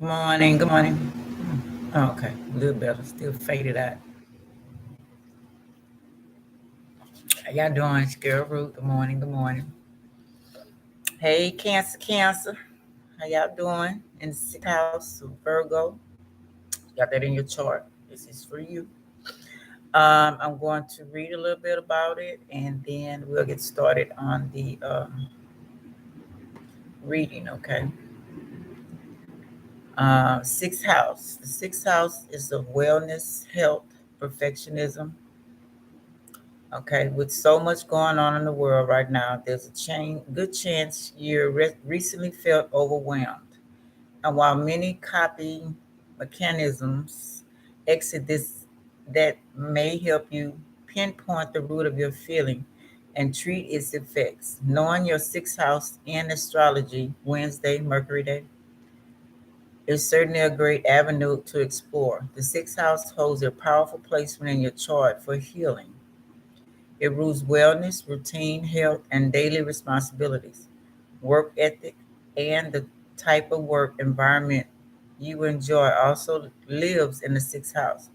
Good morning. Good morning. Oh, okay, a little better. Still faded out. How y'all doing, Scarab Root? Good morning. Good morning. Hey, Cancer, Cancer. How y'all doing? In the sixth house of Virgo. Got that in your chart. This is for you. I'm going to read a little bit about it, and then we'll get started on the reading. Okay. Sixth house. The sixth house is of wellness, health, perfectionism. Okay, with so much going on in the world right now, there's a good chance you recently felt overwhelmed. And while many coping mechanisms exit this, that may help you pinpoint the root of your feeling and treat its effects. Knowing your sixth house in astrology, Wednesday, Mercury Day, is certainly a great avenue to explore. The sixth house holds a powerful placement in your chart for healing. It rules wellness, routine, health, and daily responsibilities, work ethic, and the type of work environment you enjoy also lives in the sixth house,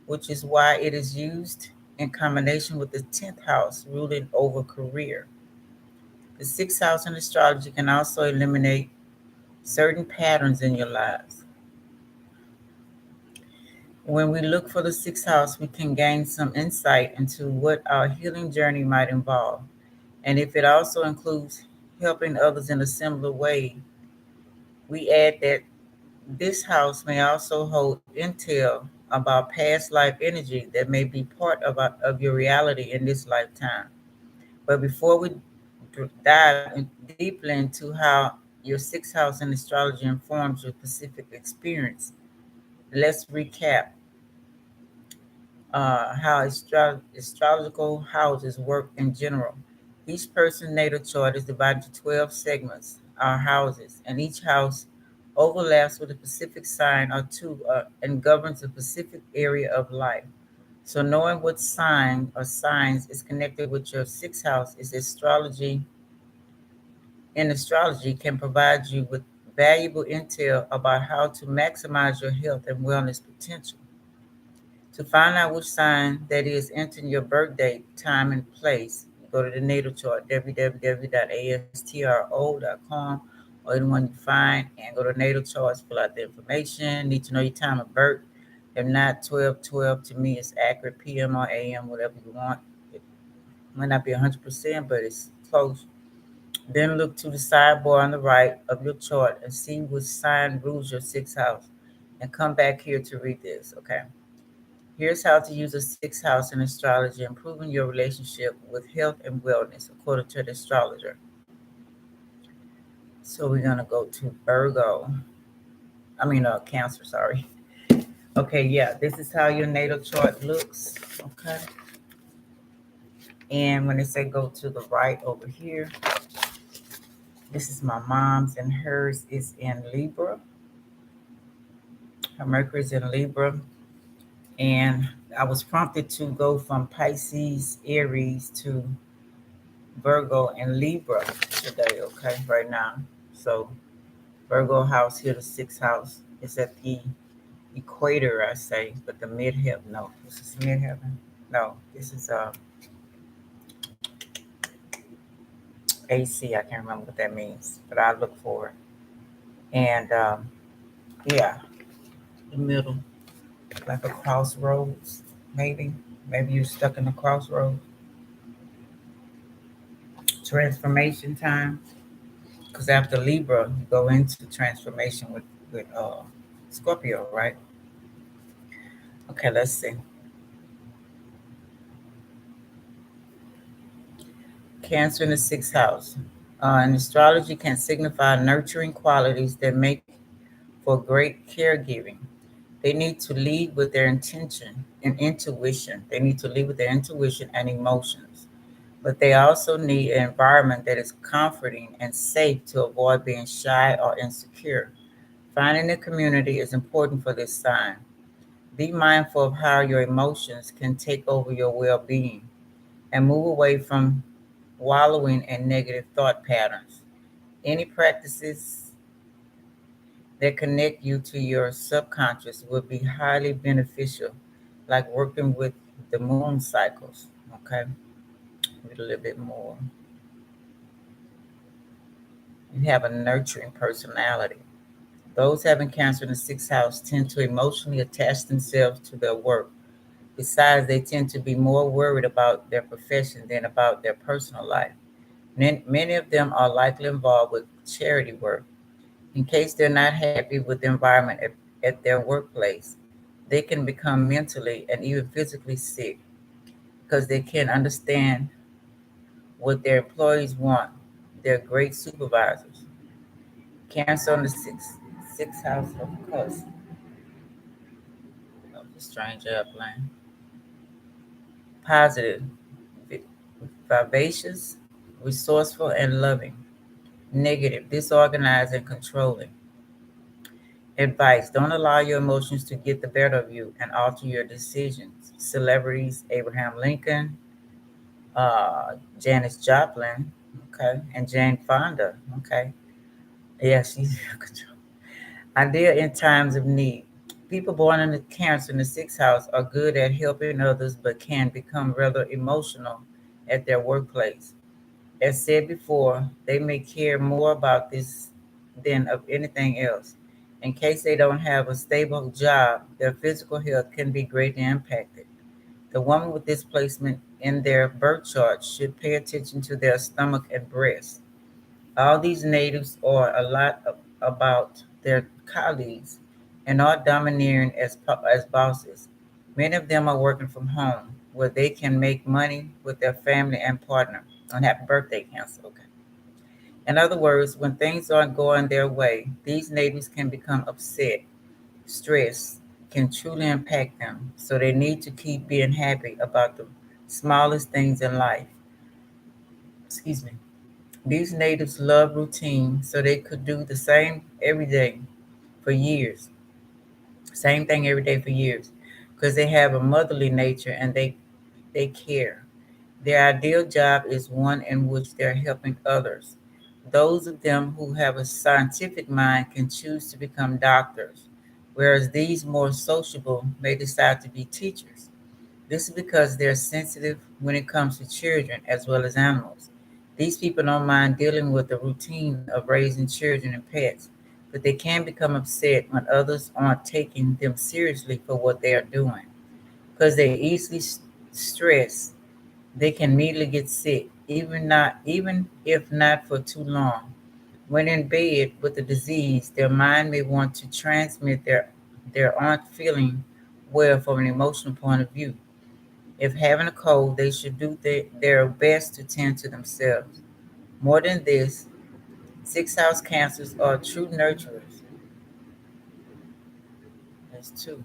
which is why it is used in combination with the 10th house, ruling over career. The sixth house in astrology can also eliminate certain patterns in your lives. When we look for the sixth house, we can gain some insight into what our healing journey might involve. And if it also includes helping others in a similar way, we add that this house may also hold intel about past life energy that may be part of your reality in this lifetime. But before we deeply into how your sixth house in astrology informs your specific experience, let's recap how astrological houses work in general. Each person's natal chart is divided into 12 segments, our houses, and each house overlaps with a specific sign or two and governs a specific area of life. So knowing what sign or signs is connected with your sixth house is astrology can provide you with valuable intel about how to maximize your health and wellness potential. To find out which sign that is, enter your birth date, time, and place. Go to the natal chart, www.astro.com, or anyone you find, and go to natal charts, fill out the information. Need to know your time of birth. If not, 12:12 to me is accurate, PM or AM, whatever you want. It might not be 100%, but it's close. Then look to the sidebar on the right of your chart and see which sign rules your sixth house. And come back here to read this, okay? Here's how to use a sixth house in astrology, improving your relationship with health and wellness, according to the astrologer. So we're gonna go to Virgo. Cancer. Sorry. Okay, yeah, this is how your natal chart looks. Okay, and when they say go to the right over here, this is my mom's, and hers is in Libra. Her Mercury is in Libra, and I was prompted to go from Pisces, Aries to Virgo and Libra today, okay, right now. So Virgo house here, the sixth house is at the equator, I say, but the midheaven, no, this is midheaven. No, this is AC, I can't remember what that means, but I look for it. And yeah, the middle, like a crossroads, maybe. Maybe you're stuck in a crossroads. Transformation time. Because after Libra, you go into transformation with Scorpio, right? Okay, let's see. Cancer in the sixth house. And astrology can signify nurturing qualities that make for great caregiving. They need to lead with their intention and intuition. They need to lead with their intuition and emotions. But they also need an environment that is comforting and safe to avoid being shy or insecure. Finding a community is important for this sign. Be mindful of how your emotions can take over your well being and move away from wallowing in negative thought patterns. Any practices that connect you to your subconscious would be highly beneficial, like working with the moon cycles. Okay, read a little bit more. You have a nurturing personality. Those having Cancer in the sixth house tend to emotionally attach themselves to their work. Besides, they tend to be more worried about their profession than about their personal life. Many of them are likely involved with charity work. In case they're not happy with the environment at their workplace, they can become mentally and even physically sick because they can't understand what their employees want. They're great supervisors. Cancer on the sixth house of course. Oh, the strange airplane. Positive, vivacious, resourceful, and loving. Negative, disorganized and controlling. Advice: don't allow your emotions to get the better of you and alter your decisions. Celebrities: Abraham Lincoln, Janis Joplin, okay, and Jane Fonda, okay. Yeah, she's ideal in times of need. People born in the Cancer in the sixth house are good at helping others but can become rather emotional at their workplace. As said before, they may care more about this than of anything else. In case they don't have a stable job, their physical health can be greatly impacted. The woman with this placement in their birth chart should pay attention to their stomach and breast. All these natives are a lot about their colleagues and are domineering as bosses. Many of them are working from home where they can make money with their family and partner. On happy birthday, Cancer. Okay. In other words, when things aren't going their way, these natives can become upset. Stress can truly impact them, so they need to keep being happy about the smallest things in life. Excuse me. These natives love routine, so they could do the same every day for years. Same thing every day for years, because they have a motherly nature and they care. Their ideal job is one in which they're helping others. Those of them who have a scientific mind can choose to become doctors, whereas these more sociable may decide to be teachers. This is because they're sensitive when it comes to children as well as animals. These people don't mind dealing with the routine of raising children and pets, but they can become upset when others aren't taking them seriously for what they are doing. Because they're easily stressed, they can immediately get sick, even if not for too long. When in bed with the disease, their mind may want to transmit their aren't feeling well from an emotional point of view. If having a cold, they should do their best to tend to themselves. More than this, sixth house cancers are true nurturers. That's two.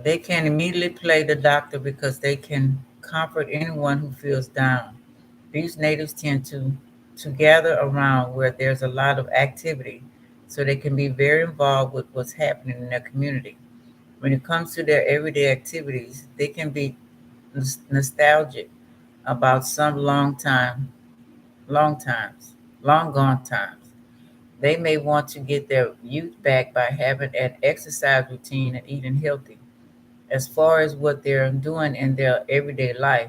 They can immediately play the doctor because they can comfort anyone who feels down. These natives tend to gather around where there's a lot of activity, so they can be very involved with what's happening in their community. When it comes to their everyday activities, they can be nostalgic about some long times, long gone times. They may want to get their youth back by having an exercise routine and eating healthy. As far as what they're doing in their everyday life,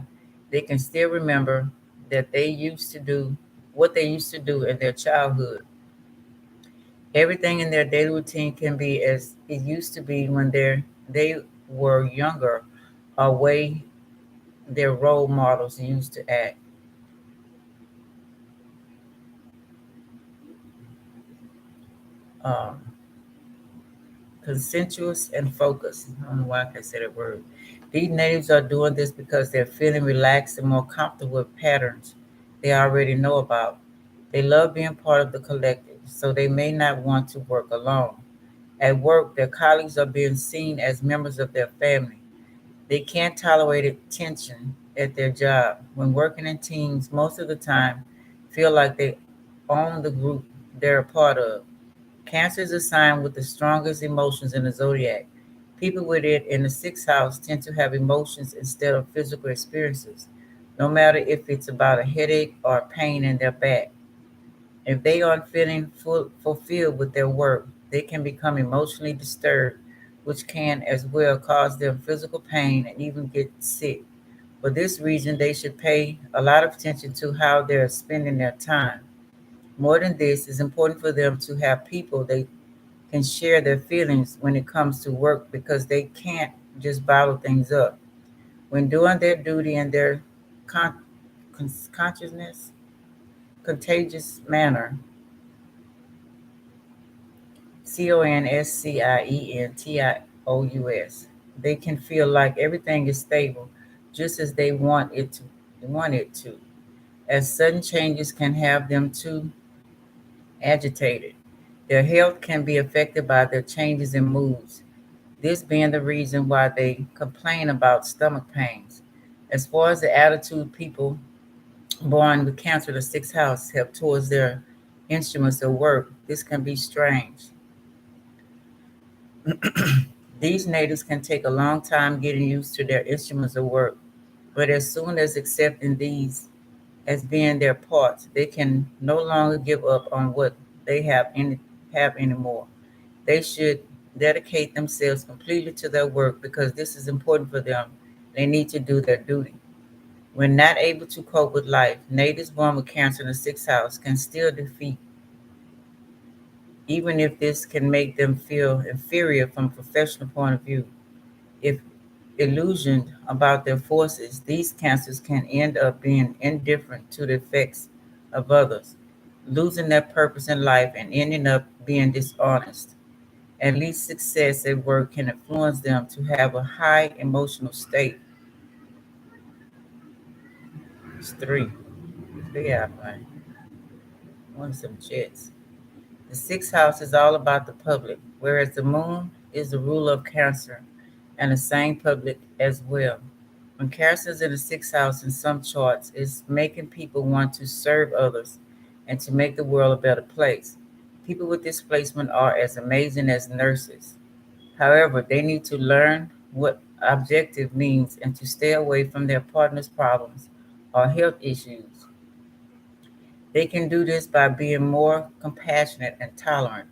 they can still remember that they used to do what they used to do in their childhood. Everything in their daily routine can be as it used to be when they were younger, or way their role models used to act. Um, Consensuous and focused. I don't know why I can't say that word. These natives are doing this because they're feeling relaxed and more comfortable with patterns they already know about. They love being part of the collective, so they may not want to work alone. At work, their colleagues are being seen as members of their family. They can't tolerate tension at their job. When working in teams, most of the time, feel like they own the group they're a part of. Cancer is a sign with the strongest emotions in the zodiac. People with it in the sixth house tend to have emotions instead of physical experiences, no matter if it's about a headache or pain in their back. If they aren't feeling fulfilled with their work, they can become emotionally disturbed, which can as well cause them physical pain and even get sick. For this reason, they should pay a lot of attention to how they're spending their time. More than this, it's important for them to have people they can share their feelings when it comes to work because they can't just bottle things up. When doing their duty in their con- consciousness, contagious manner, CONSCIENTIOUS, they can feel like everything is stable just as they want it to. As sudden changes can have them too agitated. Their health can be affected by their changes in moods, this being the reason why they complain about stomach pains. As far as the attitude people born with Cancer in the sixth house have towards their instruments of work, this can be strange. These natives can take a long time getting used to their instruments of work, but as soon as accepting these as being their parts, they can no longer give up on what they have anymore. They should dedicate themselves completely to their work because this is important for them. They need to do their duty. When not able to cope with life, natives born with Cancer in the sixth house can still defeat, even if this can make them feel inferior from a professional point of view. If illusioned about their forces, these cancers can end up being indifferent to the effects of others, losing their purpose in life and ending up being dishonest. At least success at work can influence them to have a high emotional state. It's three. They have like one some jets. The sixth house is all about the public, whereas the moon is the ruler of Cancer and the same public as well. When Cancer is in the sixth house in some charts, it's making people want to serve others and to make the world a better place. People with this placement are as amazing as nurses. However, they need to learn what objective means and to stay away from their partner's problems or health issues. They can do this by being more compassionate and tolerant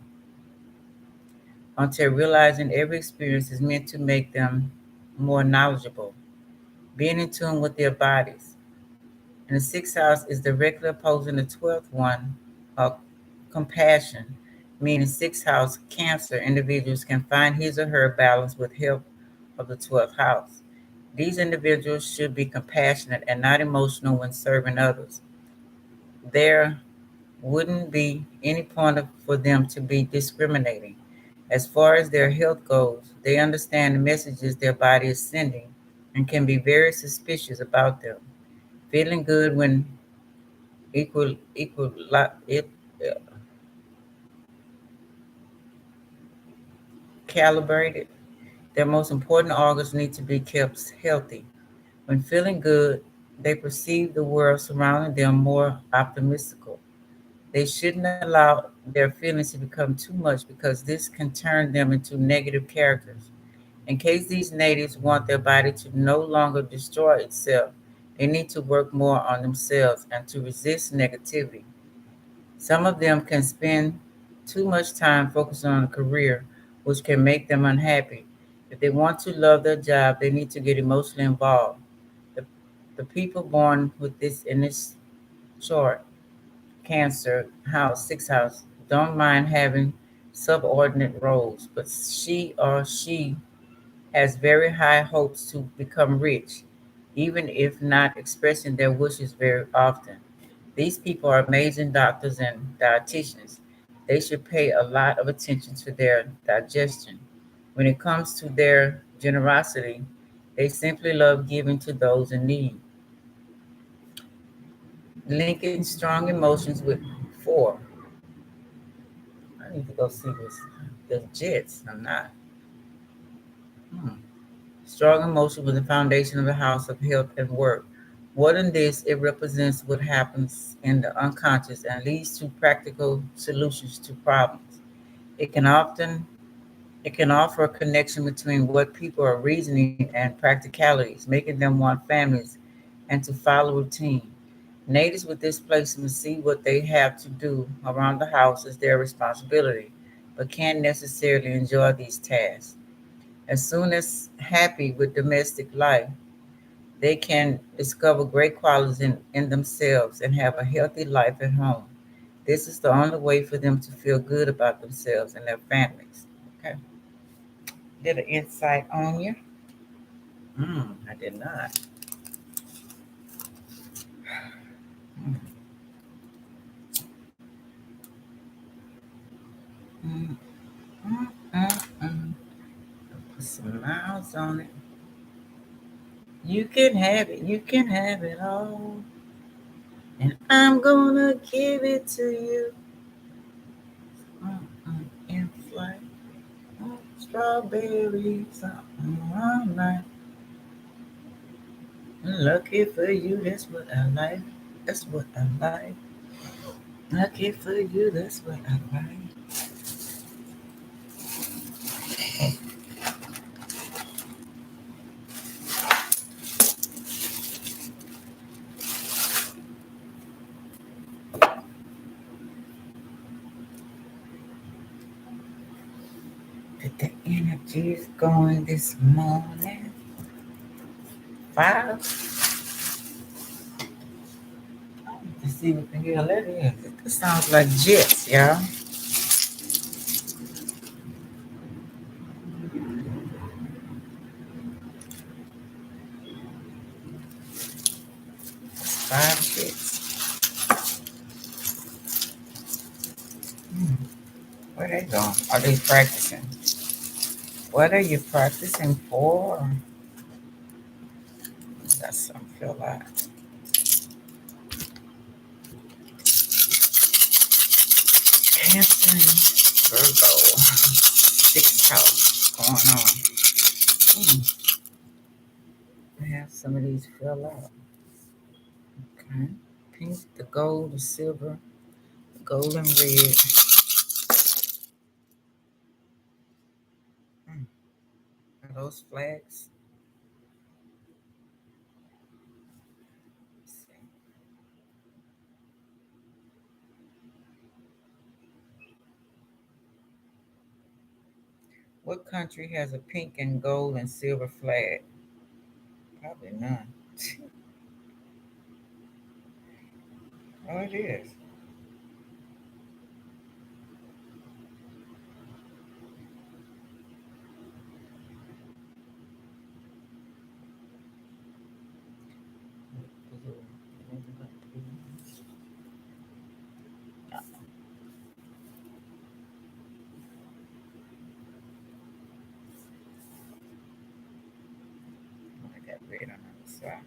until realizing every experience is meant to make them more knowledgeable, being in tune with their bodies. And the sixth house is directly opposing the 12th one of compassion, meaning sixth house Cancer individuals can find his or her balance with help of the 12th house. These individuals should be compassionate and not emotional when serving others. There wouldn't be any point for them to be discriminating. As far as their health goes, they understand the messages their body is sending and can be very suspicious about them. Feeling good when equal it calibrated, their most important organs need to be kept healthy. When feeling good, they perceive the world surrounding them more optimistical. They shouldn't allow their feelings to become too much because this can turn them into negative characters. In case these natives want their body to no longer destroy itself, they need to work more on themselves and to resist negativity. Some of them can spend too much time focusing on a career, which can make them unhappy. If they want to love their job, they need to get emotionally involved. The, the people born with this in this chart, Cancer house, sixth house, don't mind having subordinate roles, but she has very high hopes to become rich, even if not expressing their wishes very often. These people are amazing doctors and dietitians. They should pay a lot of attention to their digestion. When it comes to their generosity, they simply love giving to those in need. Linking strong emotions with four. I need to go see this. The Jets. I'm not. Hmm. Strong emotion was the foundation of the house of health and work. More than this, it represents what happens in the unconscious and leads to practical solutions to problems. It can often it can offer a connection between what people are reasoning and practicalities, making them want families and to follow routine. Natives with this placement see what they have to do around the house as their responsibility, but can't necessarily enjoy these tasks. As soon as happy with domestic life, they can discover great qualities in themselves and have a healthy life at home. This is the only way for them to feel good about themselves and their families. Okay. Did an insight on you? I did not. Mm, mm, mm, mm. Put some miles on it. You can have it. You can have it all. And I'm gonna give it to you. In flight. Strawberries all night. Lucky for you, that's what I like. That's what I like. Lucky for you, that's what I like. But the energy is going this morning. Five. Let's see what the hell that is. It sounds like jets, y'all. Five jets. Hmm. Where they going? Are they practicing? What are you practicing for? Got some feel like Cancer and Virgo. Sixth house going on. I have some of these fill out. Okay. Pink, the gold, the silver, the gold and red. Hmm. Are those flags? Let's see. What country has a pink and gold and silver flag? Probably none. Oh, it is. I got red on the other side.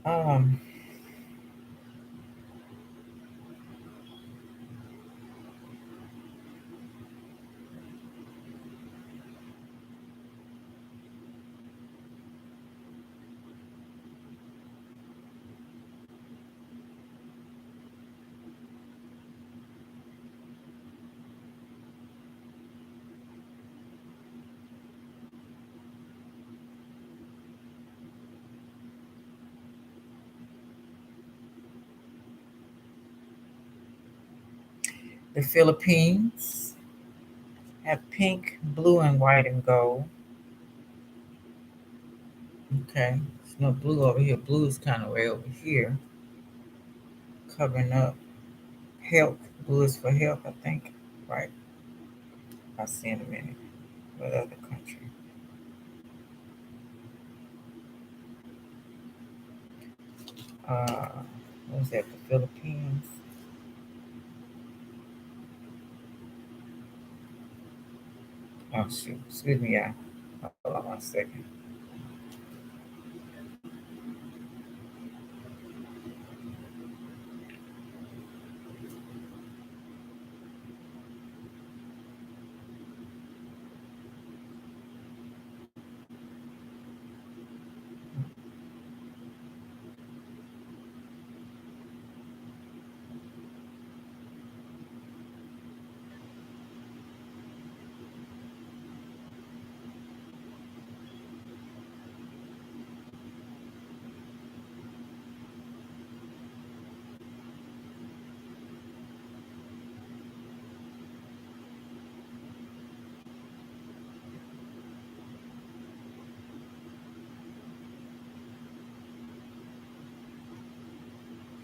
Um, the Philippines have pink, blue, and white and gold. Okay. There's no blue over here. Blue is kind of way over here, covering up health. Blue is for health, I think. Right. I'll see in a minute. What other country? Uh, what was that? The Philippines. Oh shoot. Excuse me, yeah. Hold on 1 second.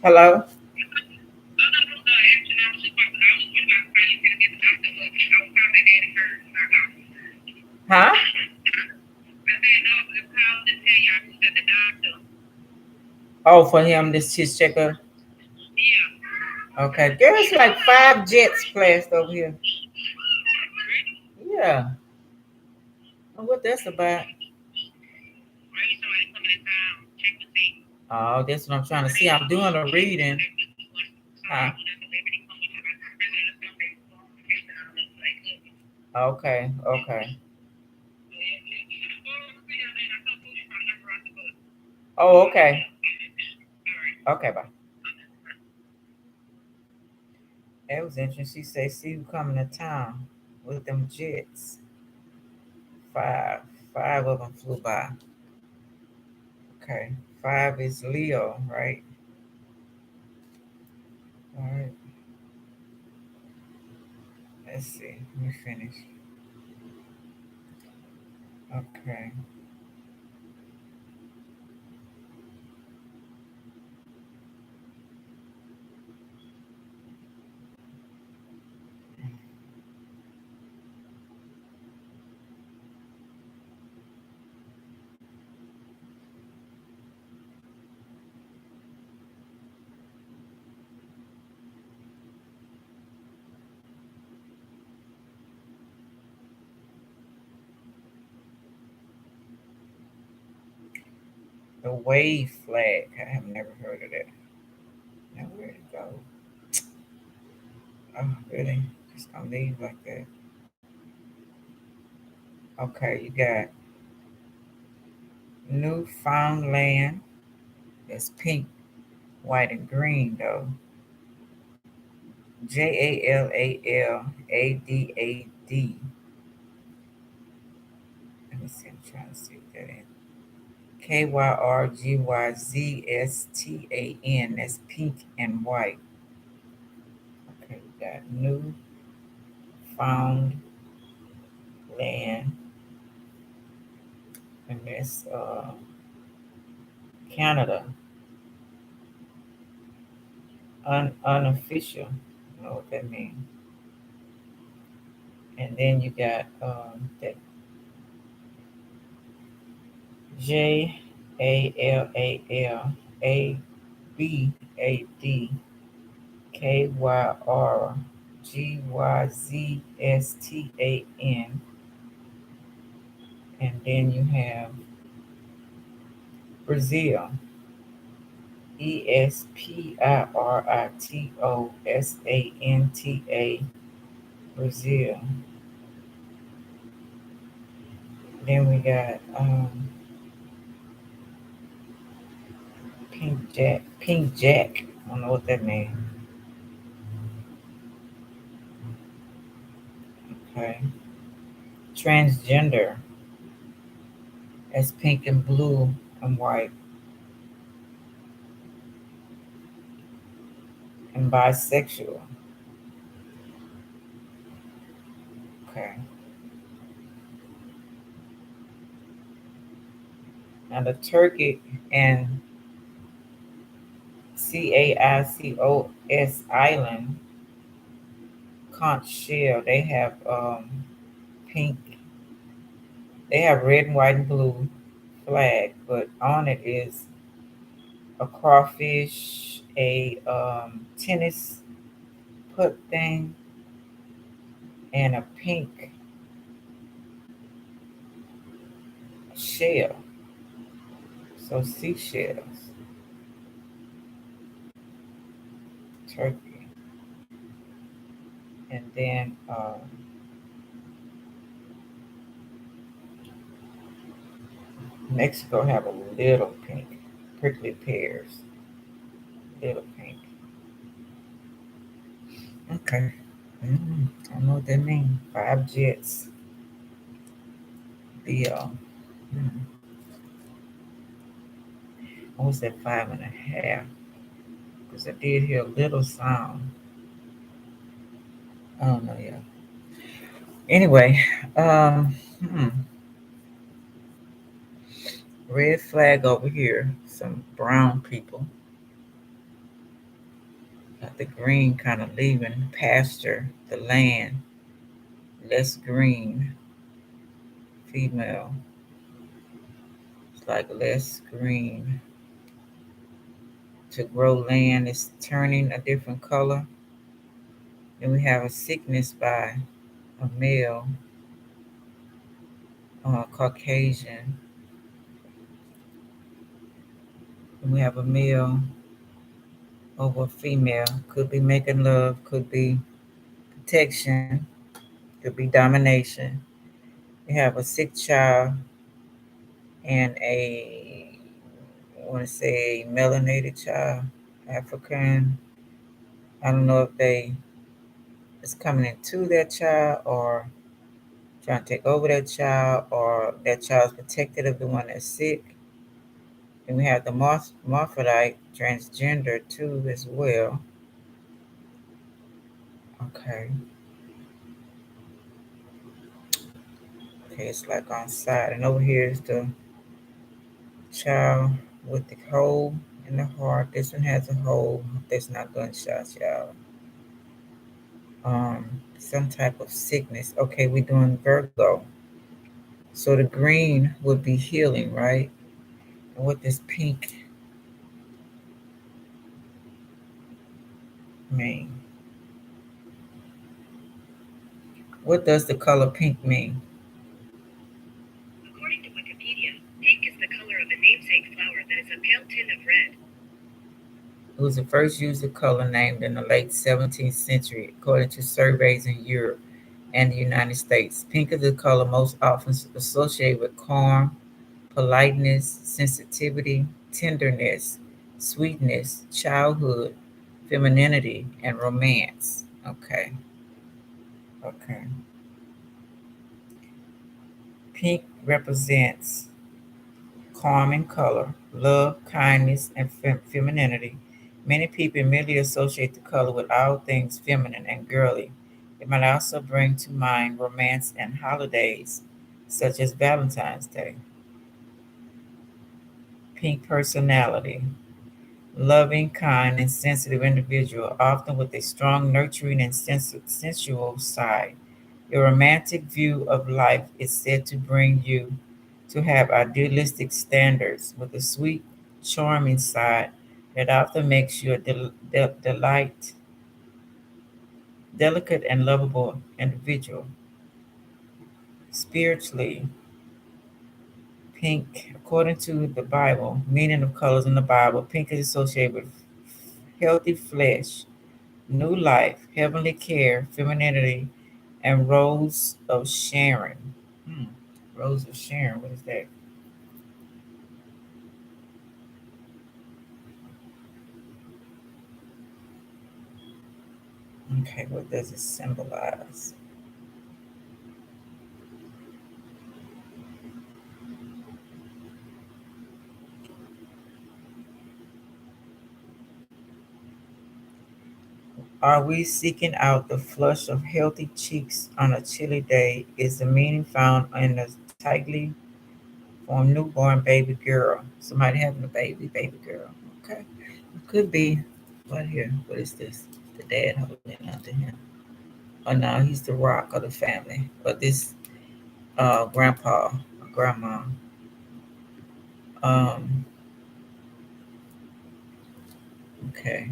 Hello? Huh? Oh, for him, this his checker. Okay, there's like five jets placed over here. Yeah, I what that's about. Oh, that's what I'm trying to see. I'm doing a reading. Huh? Okay, okay. Oh, okay. Okay, bye. That was interesting. She said, see who coming to town with them jets. Five. Five of them flew by. Okay. Five is Leo, right? All right. Let's see. Let me finish. Okay. The wave flag. I have never heard of that. Now where'd it go? Oh, really? Just gonna leave like that. Okay, you got Newfoundland. That's pink, white, and green though. Jalladad. Let me see. I'm trying to see what that is. Kyrgyzstan. That's pink and white. Okay, we got Newfoundland, and that's Canada. Unofficial. I don't know what that means. And then you got that Jalabadkyrzstan, and then you have Brazil, Espiritosanta, Brazil. Then we got Pink Jack. Pink Jack. I don't know what that means. Okay. Transgender. That's pink and blue and white. And bisexual. Okay. Now the Turkey and CAICOS Island, conch shell, they have pink, they have red and white and blue flag, but on it is a crawfish, a tennis putt thing, and a pink shell. So seashells, Turkey, and then Mexico have a little pink, prickly pears, little pink. Okay. I don't know what that means. Five jets. The what was that 5.5? Because I did hear a little sound. I don't know. Yeah. Anyway, red flag over here. Some brown people. Got the green kind of leaving pasture, the land, less green. Female, it's like less green. To grow land is turning a different color. Then we have a sickness by a male, Caucasian. And we have a male over a female. Could be making love, could be protection, could be domination. We have a sick child and I want to say melanated child, African. I don't know if they is coming into that child or trying to take over that child or that child's protected of the one that's sick. And we have the morphodite transgender too as well. Okay. Okay, it's like on side. And over here is the child with the hole in the heart. This one has a hole. That's not gunshots, y'all. Some type of sickness. Okay, we're doing Virgo. So the green would be healing, right? And what does pink mean? What does the color pink mean? According to Wikipedia, pink is the color of a namesake flower that is a pale tint of red. It was the first use of color named in the late 17th century, according to surveys in Europe and the United States. Pink is the color most often associated with calm, politeness, sensitivity, tenderness, sweetness, childhood, femininity, and romance. Okay, okay. Pink represents calm in color, love, kindness, and femininity. Many people immediately associate the color with all things feminine and girly. It might also bring to mind romance and holidays, such as Valentine's Day. Pink personality. Loving, kind, and sensitive individual, often with a strong, nurturing, and sensual side. Your romantic view of life is said to bring you to have idealistic standards with a sweet, charming side that often makes you a delight, delicate, and lovable individual. Spiritually, pink, according to the Bible, meaning of colors in the Bible, pink is associated with healthy flesh, new life, heavenly care, femininity, and Rose of Sharon. Hmm. Rose of Sharon, what is that? Okay, what does it symbolize? Are we seeking out the flush of healthy cheeks on a chilly day? Is the meaning found in the tightly formed newborn baby girl? Somebody having a baby girl. Okay. It could be right here. What is this? The dad holding on to him. Oh no, he's the rock of the family. But this grandpa, grandma, um, okay.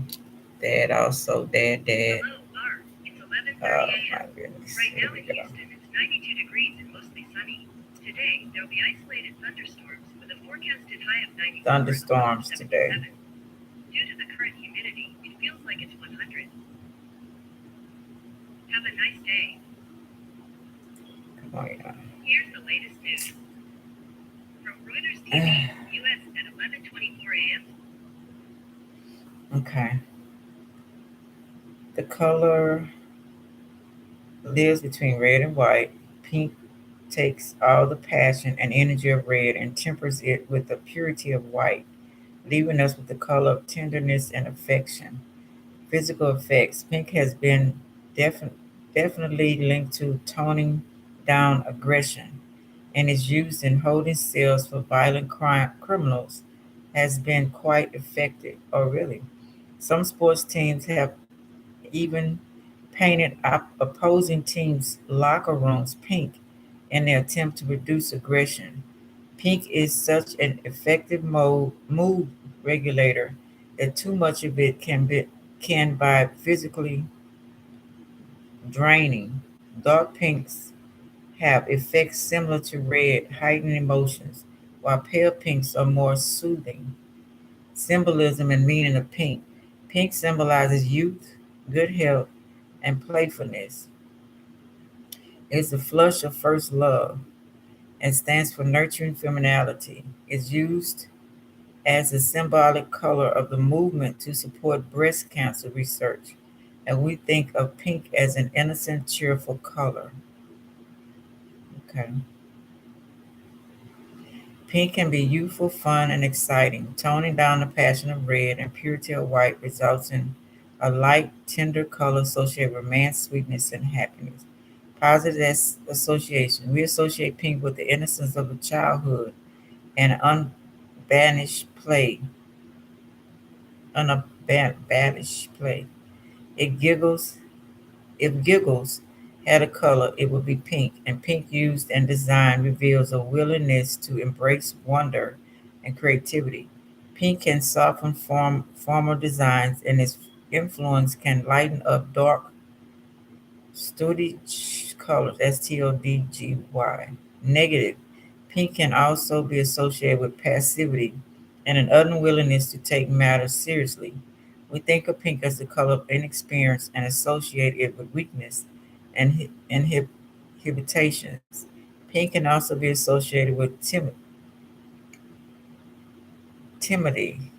Dad also, dad. Hello, Barb. It's 11:30 Oh my a.m. goodness. Right Here now we in go. Houston, it's 92 degrees and mostly sunny. Today, there will be isolated thunderstorms with a forecasted high of 94 and a low of Thunderstorms today. 77. Due to the current humidity, it feels like it's 100. Have a nice day. Come on, y'all. Here's the latest news. From Reuters TV, U.S. at 11:24 a.m. Okay. The color lives between red and white. Pink takes all the passion and energy of red and tempers it with the purity of white, leaving us with the color of tenderness and affection. Physical effects. Pink has been defi- definitely linked to toning down aggression and is used in holding cells for violent criminals has been quite effective. Oh, really? Some sports teams have even painted opposing teams' locker rooms pink in their attempt to reduce aggression. Pink is such an effective mood regulator that too much of it can by physically draining. Dark pinks have effects similar to red, heightened emotions, while pale pinks are more soothing. Symbolism and meaning of pink. Pink symbolizes youth, good health, and playfulness. It's the flush of first love and stands for nurturing femininity. It's used as a symbolic color of the movement to support breast cancer research. And we think of pink as an innocent, cheerful color. Okay. Pink can be youthful, fun, and exciting. Toning down the passion of red and purity of white results in a light, tender color associated with romance, sweetness, and happiness. Positive association. We associate pink with the innocence of a childhood and unbanished play. Unabashed play. It giggles. If giggles had a color, it would be pink, and pink used and designed reveals a willingness to embrace wonder and creativity. Pink can soften formal designs, and its influence can lighten up dark, stodgy colors. Stodgy. Negative. Pink can also be associated with passivity and an unwillingness to take matters seriously. We think of pink as the color of inexperience and associate it with weakness and inhibitations. Pink can also be associated with timidity, timidity,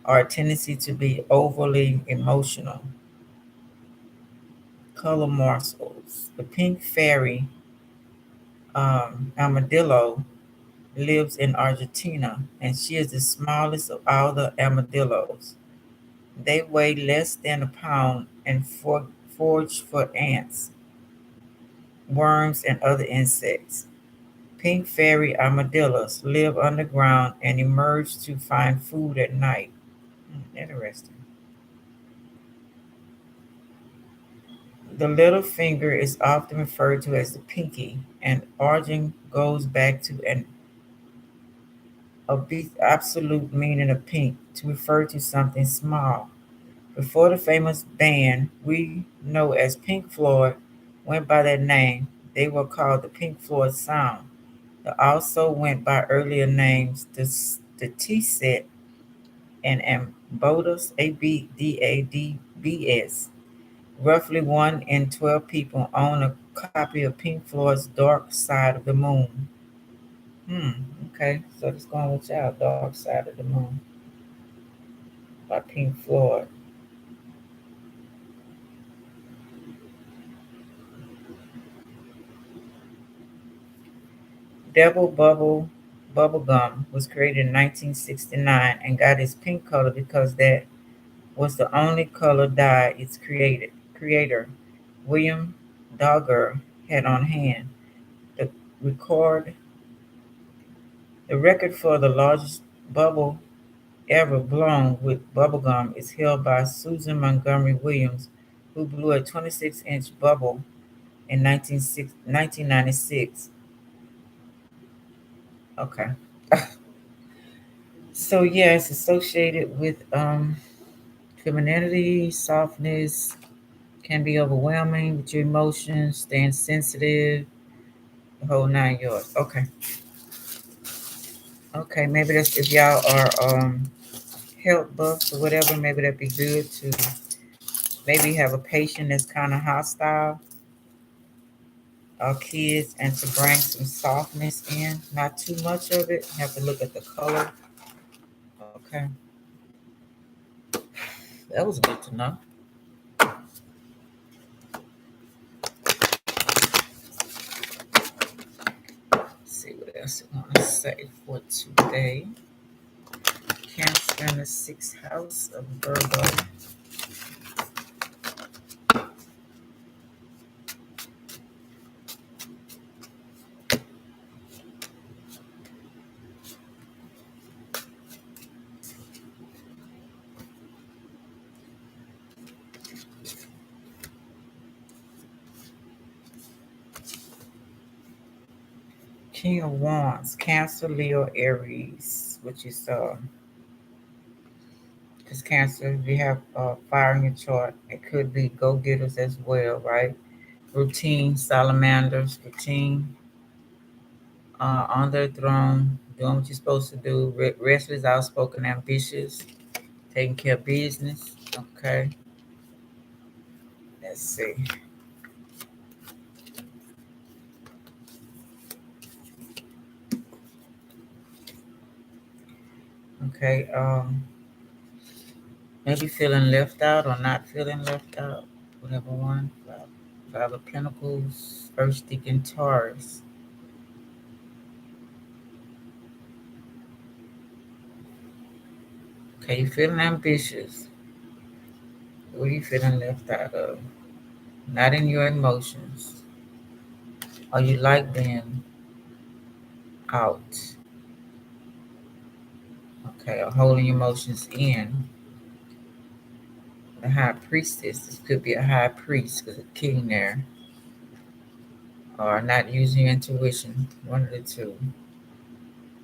or a tendency to be overly emotional. Color morsels. The pink fairy armadillo lives in Argentina, and she is the smallest of all the armadillos. They weigh less than a pound and forage for ants, worms, and other insects. Pink fairy armadillos live underground and emerge to find food at night. Interesting. The little finger is often referred to as the pinky, and origin goes back to an absolute meaning of pink to refer to something small. Before the famous band we know as Pink Floyd went by that name, they were called the Pink Floyd Sound. They also went by earlier names, the T set and Abdus, Abdabs. Roughly 1 in 12 people own a copy of Pink Floyd's Dark Side of the Moon. Hmm, okay, so let's go on with y'all. Dark Side of the Moon by Pink Floyd. Devil Bubblegum was created in 1969 and got its pink color because that was the only color dye its creator, William Dogger, had on hand. The record the record for the largest bubble ever blown with bubblegum is held by Susan Montgomery Williams, who blew a 26-inch bubble in 1996. Okay. So yeah, it's associated with femininity, softness, can be overwhelming with your emotions, staying sensitive, the whole 9 yards. Okay. Okay, maybe that's if y'all are health buffs or whatever, maybe that'd be good to maybe have a patient that's kind of hostile or kids and to bring some softness in, not too much of it. Have to look at the color. Okay. That was good to know. Let's see what else I want to say for today. Cancer in the sixth house of Virgo. King of Wands, Cancer, Leo, Aries, which is because Cancer, if you have fire in your chart, it could be go-getters as well, right? Routine, salamanders, routine, on their throne, doing what you're supposed to do. Restless, outspoken, ambitious, taking care of business. Okay, let's see. Okay, maybe feeling left out or not feeling left out, whatever one. Five of Pentacles, First Deacon, Taurus. Okay, you feeling ambitious. What are you feeling left out of? Not in your emotions. Or you like being out. Okay, or holding emotions in. The high priestess. This could be a high priest because a king there. Or not using your intuition. One of the two.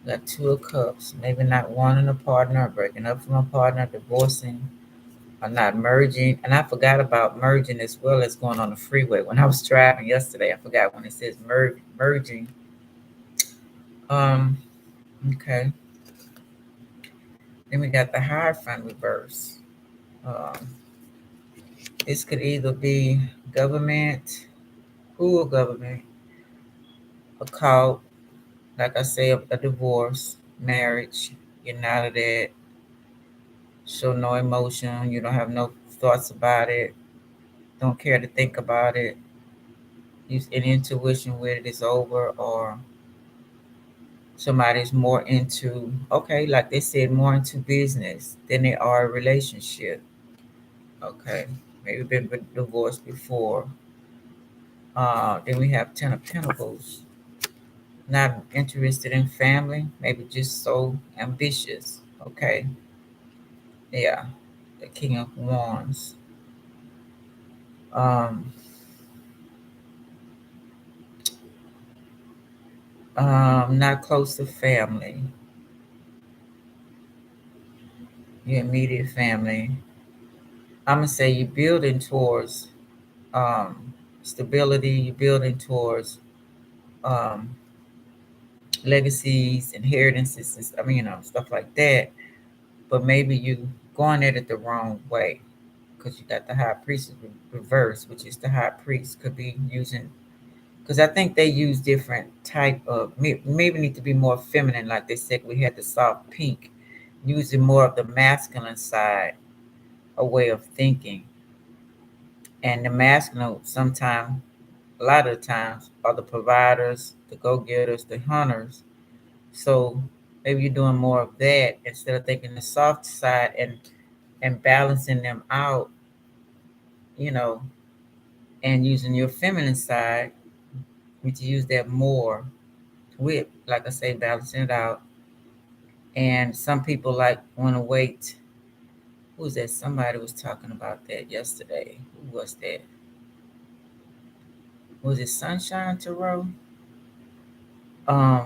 Got Two of Cups. Maybe not wanting a partner, breaking up from a partner, divorcing, or not merging. And I forgot about merging as well as going on the freeway. When I was driving yesterday, I forgot when it says merging. Um, okay. Then we got the Hierophant reverse. Um, this could either be government, who government, a cult, like I say, a divorce, marriage. You're not of that. Show no emotion. You don't have no thoughts about it. Don't care to think about it. Use any intuition when it is over, or somebody's more into, okay, like they said, more into business than they are a relationship. Okay, maybe been divorced before. Then we have Ten of Pentacles. Not interested in family, maybe just so ambitious. Okay, yeah, the King of Wands. Um, not close to family, your immediate family. I'm gonna say you're building towards stability. You're building towards um, legacies, inheritances. I mean, stuff like that. But maybe you going at it the wrong way because you got the high priest reverse, which is the high priest could be using. Because I think they use different type of maybe need to be more feminine, like they said. We had the soft pink, using more of the masculine side, a way of thinking, and the masculine sometimes, a lot of the times, are the providers, the go-getters, the hunters. So maybe you're doing more of that instead of thinking the soft side and balancing them out, you know, and using your feminine side. You need to use that more with, like I say, balancing it out. And some people like want to wait. Who was that? Somebody was talking about that yesterday. Who was that? Was it Sunshine Tarot?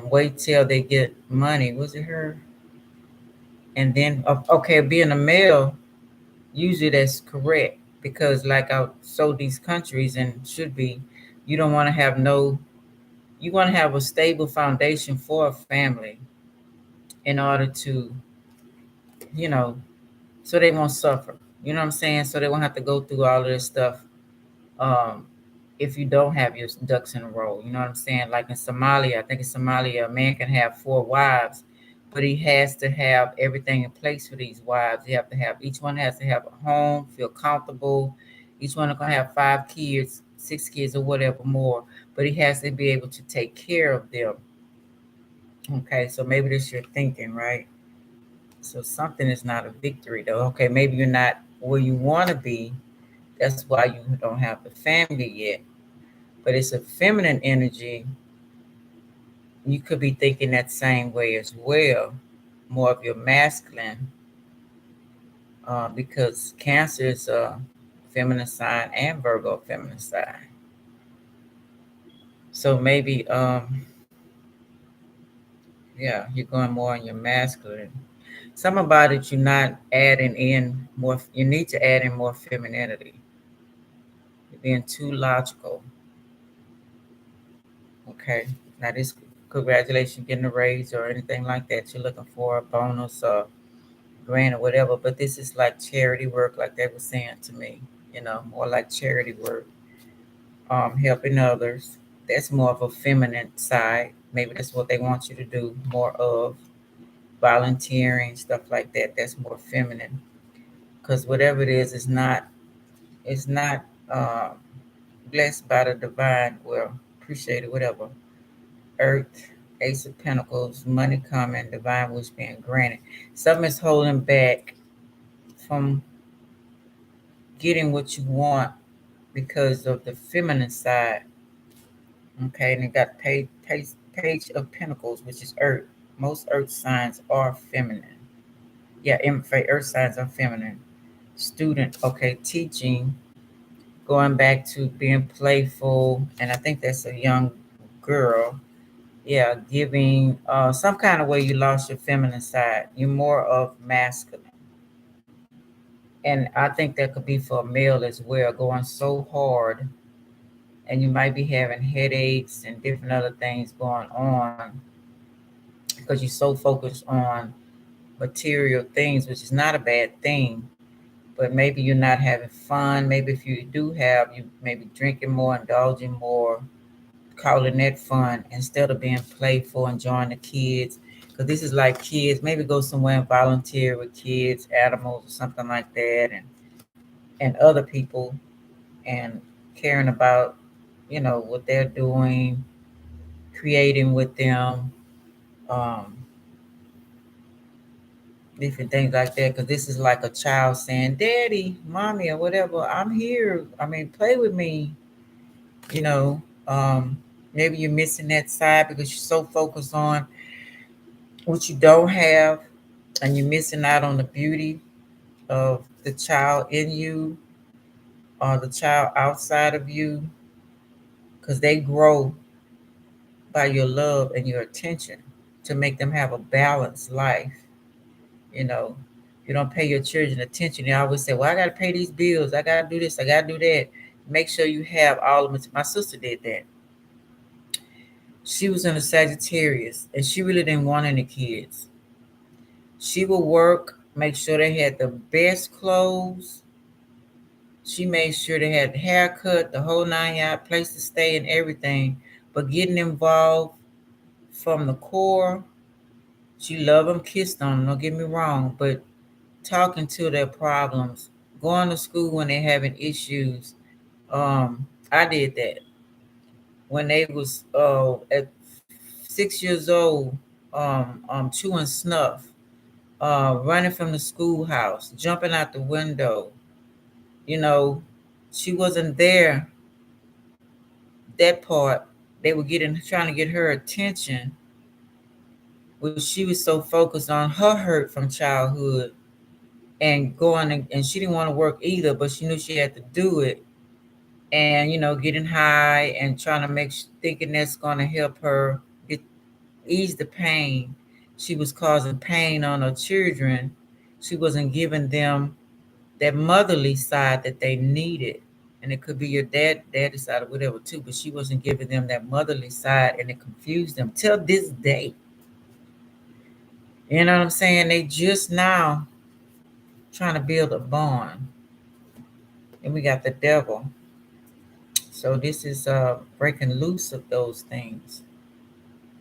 Wait till they get money. Was it her? And then, okay, being a male, usually that's correct because, like I so these countries and should be, you don't want to have no. You want to have a stable foundation for a family in order to, you know, so they won't suffer. You know what I'm saying? So they won't have to go through all of this stuff. Um, if you don't have your ducks in a row, you know what I'm saying? Like in Somalia, I think in Somalia, a man can have 4 wives, but he has to have everything in place for these wives. You have to have each one has to have a home, feel comfortable. Each one is gonna have 5 kids, 6 kids, or whatever more. But he has to be able to take care of them. Okay, so maybe this you're thinking, right? So something is not a victory though. Okay, maybe you're not where you want to be. That's why you don't have the family yet. But it's a feminine energy. You could be thinking that same way as well. More of your masculine, because Cancer is a feminine sign and Virgo feminine sign. So maybe Yeah, you're going more on your masculine. Some about it, you're not adding in more. You need to add in more femininity. You're being too logical. Okay. Now this congratulations getting a raise or anything like that. You're looking for a bonus or grant or whatever. But this is like charity work, like they were saying to me. More like charity work. Helping others. That's more of a feminine side. Maybe that's what they want you to do more of. Volunteering, stuff like that. That's more feminine. Because whatever it is, it's not uh, blessed by the divine. Well, appreciate it, whatever. Earth, Ace of Pentacles, money coming, divine wish being granted. Something is holding back from getting what you want because of the feminine side. Okay, and it got page of Pentacles, which is Earth. Most Earth signs are feminine. Yeah, Earth signs are feminine. Student, okay, teaching, going back to being playful, and I think that's a young girl. Yeah, giving some kind of way you lost your feminine side. You're more of masculine. And I think that could be for a male as well, going so hard, and you might be having headaches and different other things going on because you're so focused on material things, which is not a bad thing. But maybe you're not having fun. Maybe if you do have, you maybe drinking more, indulging more, calling that fun instead of being playful, enjoying the kids. Because this is like kids. Maybe go somewhere and volunteer with kids, animals, or something like that, and other people, and caring about what they're doing, creating with them, um, different things like that. Because this is like a child saying, "Daddy, mommy, or whatever, I'm here. I mean, play with me." You know, um, maybe you're missing that side because you're so focused on what you don't have, and you're missing out on the beauty of the child in you or the child outside of you, because they grow by your love and your attention to make them have a balanced life. You know, you don't pay your children attention. They always say, "Well, I got to pay these bills. I got to do this. I got to do that." Make sure you have all of it. My sister did that. She was in a Sagittarius and she really didn't want any kids. She would work, make sure they had the best clothes. She made sure they had the haircut, the whole 9 yard, place to stay, and everything. But getting involved from the core, she loved them, kissed them. Don't get me wrong, but talking to their problems, going to school when they're having issues. I did that when they was at 6 years old, chewing snuff, running from the schoolhouse, jumping out the window. You know, she wasn't there. That part, they were getting trying to get her attention, but she was so focused on her hurt from childhood and and she didn't want to work either, but she knew she had to do it. And getting high and trying to thinking that's going to help her get ease the pain. She was causing pain on her children. She wasn't giving them that motherly side that they needed. And it could be your daddy side or whatever too, but she wasn't giving them that motherly side, and it confused them till this day. You know what I'm saying? They just now trying to build a bond. And we got the devil. So this is breaking loose of those things,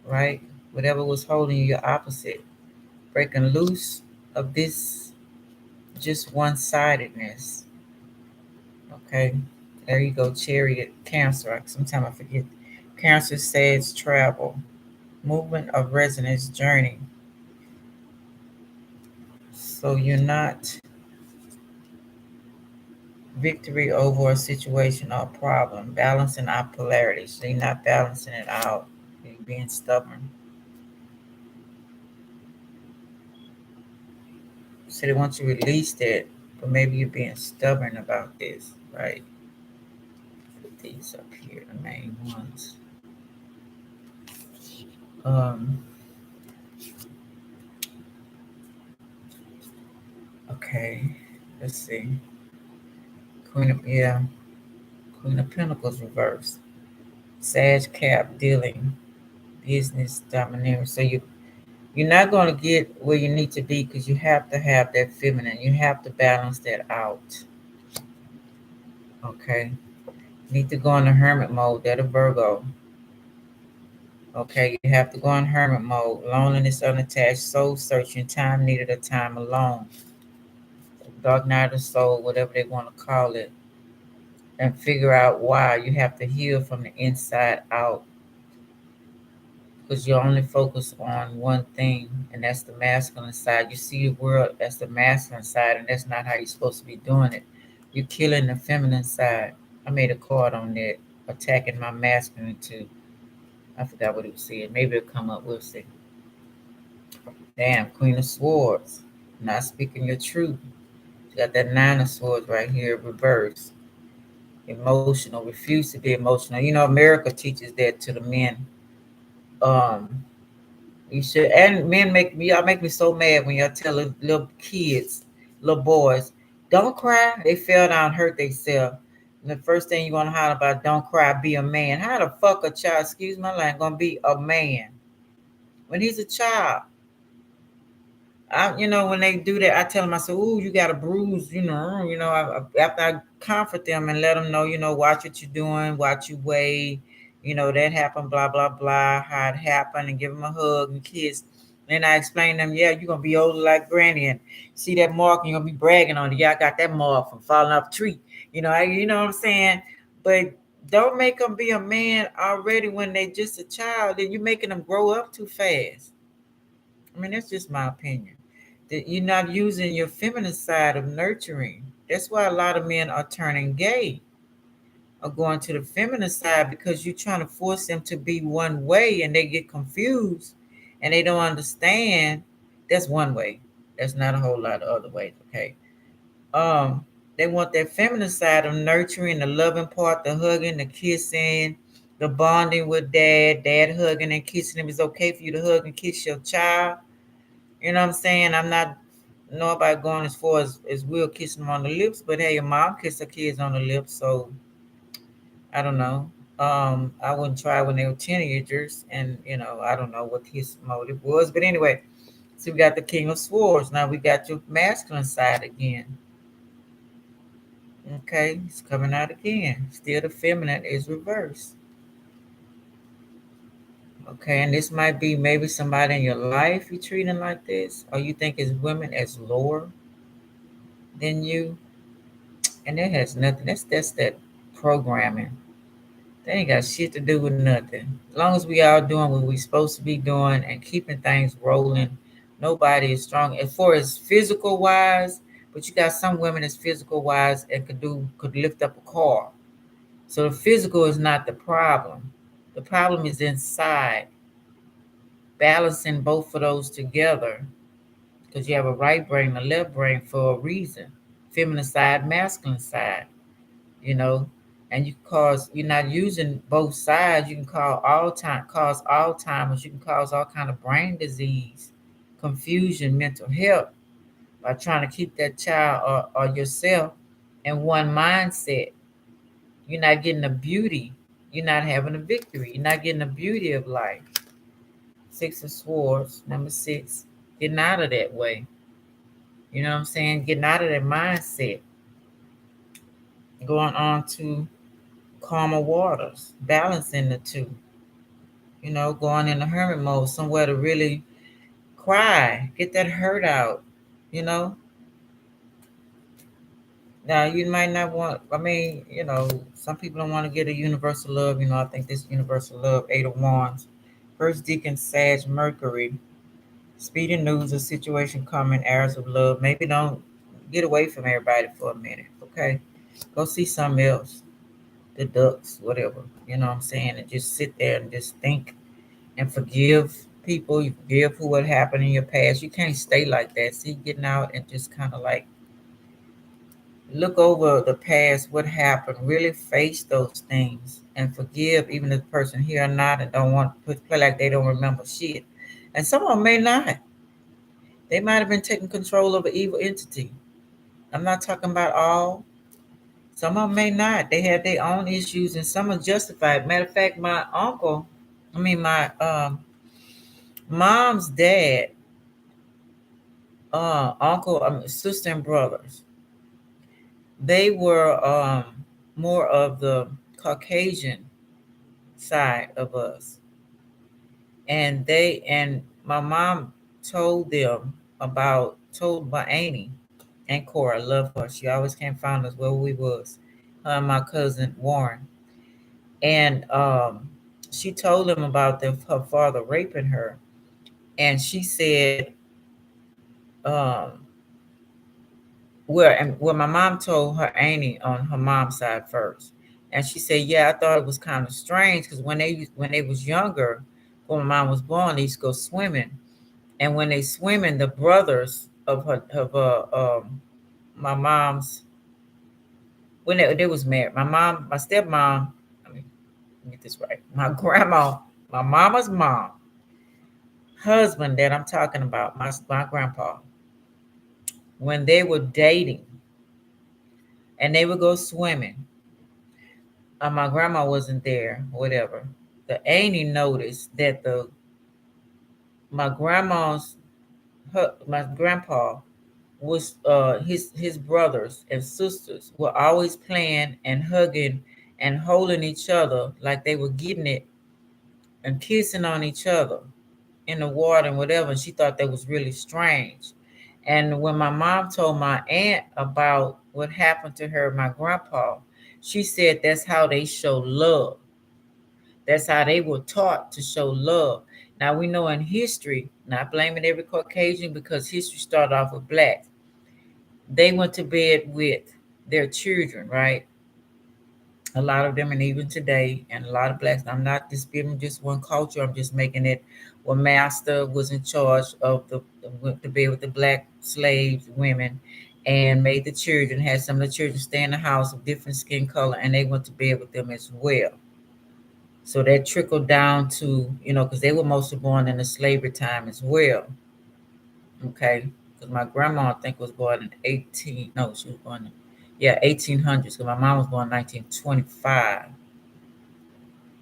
right? Whatever was holding you, your opposite. Breaking loose of this just one-sidedness. Okay. There you go, chariot, Cancer. Sometimes I forget. Cancer says travel, movement of resonance, journey. So you're not victory over a situation or a problem, balancing out polarities. So you're not balancing it out. You're being stubborn. So they want you to release that, but maybe you're being stubborn about this, right? Put these up here, the main ones. Um, Okay, let's see. Queen of, yeah, Queen of Pentacles reverse. Sag Cap dealing, business domineering. So you're not going to get where you need to be because you have to have that feminine. You have to balance that out. Okay. Need to go into hermit mode. That a Virgo. Okay, you have to go in hermit mode. Loneliness, unattached, soul searching, time needed, a time alone. Dark night of the soul, whatever they want to call it. And figure out why. You have to heal from the inside out. Because you only focus on one thing, and that's the masculine side. You see the world as the masculine side, and that's not how you're supposed to be doing it. You're killing the feminine side. I made a card on that, attacking my masculine too. I forgot what it was saying. Maybe it'll come up. We'll see. Damn, Queen of Swords. Not speaking your truth. You got that Nine of Swords right here, reverse. Emotional, refuse to be emotional. You know, America teaches that to the men. Um, You should, and men make me, y'all make me so mad when y'all tell little kids, little boys, don't cry. They fell down, hurt themselves. And the first thing you want to holler about, don't cry, be a man. How the fuck a child, excuse my language, gonna be a man when he's a child? When they do that, I tell them, I say, "Ooh, you got a bruise." After I comfort them and let them know, watch what you're doing, watch your way. That happened, blah blah blah, how it happened, and give them a hug and kiss. Then I explain to them, yeah, you're gonna be older like Granny, and see that mark, and you're gonna be bragging on it. Yeah, I got that mark from falling off a tree. You know what I'm saying? But don't make them be a man already when they just a child. Then you're making them grow up too fast. I mean, that's just my opinion. That you're not using your feminine side of nurturing. That's why a lot of men are turning gay or going to the feminine side because you're trying to force them to be one way and they get confused and they don't understand. That's one way. That's not a whole lot of other ways, okay? Um, they want that feminine side of nurturing, the loving part, the hugging, the kissing, the bonding with dad hugging and kissing him. It's okay for you to hug and kiss your child. You know what I'm saying? I'm not know about going as far as Will kissing them on the lips, but hey, your mom kissed her kids on the lips, so I don't know. I wouldn't try when they were teenagers, and I don't know what his motive was, but anyway. So we got the King of Swords. Now we got your masculine side again. Okay, it's coming out again. Still the feminine is reversed. Okay, and this might be maybe somebody in your life you treating like this, or you think as women as lower than you, and that has nothing. That's that programming. They ain't got shit to do with nothing. As long as we all doing what we supposed to be doing and keeping things rolling, nobody is strong. As far as physical wise, but you got some women that's physical wise and could lift up a car. So the physical is not the problem. The problem is inside, balancing both of those together. Because you have a right brain, a left brain for a reason. Feminine side, masculine side. you know, and you cause you're not using both sides. You can cause Alzheimer's. You can cause all kind of brain disease, confusion, mental health by trying to keep that child or yourself in one mindset. You're not getting the beauty. You're not having a victory. You're not getting the beauty of life. Six of Swords, number six, getting out of that way. You know what I'm saying? Getting out of that mindset. Going on to calmer waters, balancing the two, going in the hermit mode, somewhere to really cry, get that hurt out, you know. Now, you might not want, I mean, some people don't want to get a universal love. I think this universal love, Eight of Wands, First Deacon, Sag, Mercury, speedy news, a situation coming, arrows of love. Maybe don't get away from everybody for a minute, okay? Go see something else, the ducks, whatever, you know what I'm saying, and just sit there and just think and forgive people. You forgive who what happened in your past. You can't stay like that. See, getting out and just kind of like look over the past, what happened, really face those things and forgive, even if the person here or not and don't want to play like they don't remember shit. And some of them may not. They might have been taking control of an evil entity. I'm not talking about all. Some of them may not. They had their own issues, and some are justified. Matter of fact, my mom's dad, uncle, sister, and brothers. They were more of the Caucasian side of us, and my mom told them told my auntie and Cora, I love her. She always came find us where we was. Her and my cousin Warren, and she told them about her father raping her, and she said, um, well, my mom told her auntie on her mom's side first, and she said, "Yeah, I thought it was kind of strange because when they was younger, when my mom was born, they used to go swimming, and when they swimming, the brothers of my mom's when they was married, my stepmom, I mean, let me get this right, my grandma, my mama's mom, husband that I'm talking about, my grandpa, when they were dating and they would go swimming, my grandma wasn't there, whatever. The auntie noticed that the my grandma's my grandpa was his brothers and sisters were always playing and hugging and holding each other like they were getting it and kissing on each other in the water and whatever. And she thought that was really strange. And when my mom told my aunt about what happened to her, my grandpa, she said that's how they show love. That's how they were taught to show love. Now we know in history, not blaming every Caucasian because history started off with blacks. They went to bed with their children, right? A lot of them, and even today, and a lot of blacks. I'm not disputing just one culture. I'm just making it. Well, master was in charge of went to bed with the black slaves, women, and made the children. Had some of the children stay in the house of different skin color, and they went to bed with them as well. So that trickled down to, because they were mostly born in the slavery time as well. Okay. Because my grandma, I think, was born in 18, no, she was born in, yeah, 1800s. Because my mom was born in 1925.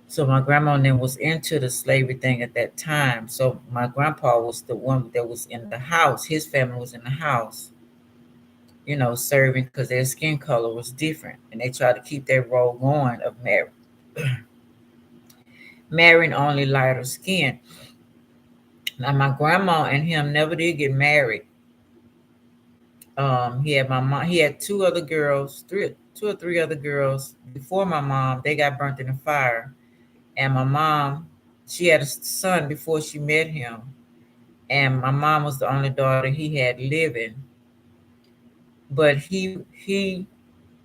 So my grandma then was into the slavery thing at that time. So my grandpa was the one that was in the house. His family was in the house, serving because their skin color was different. And they tried to keep that role going of marrying only lighter skin. Now my grandma and him never did get married. He had my mom. He had two or three other girls before my mom. They got burnt in the fire, and my mom, she had a son before she met him, and my mom was the only daughter he had living. But he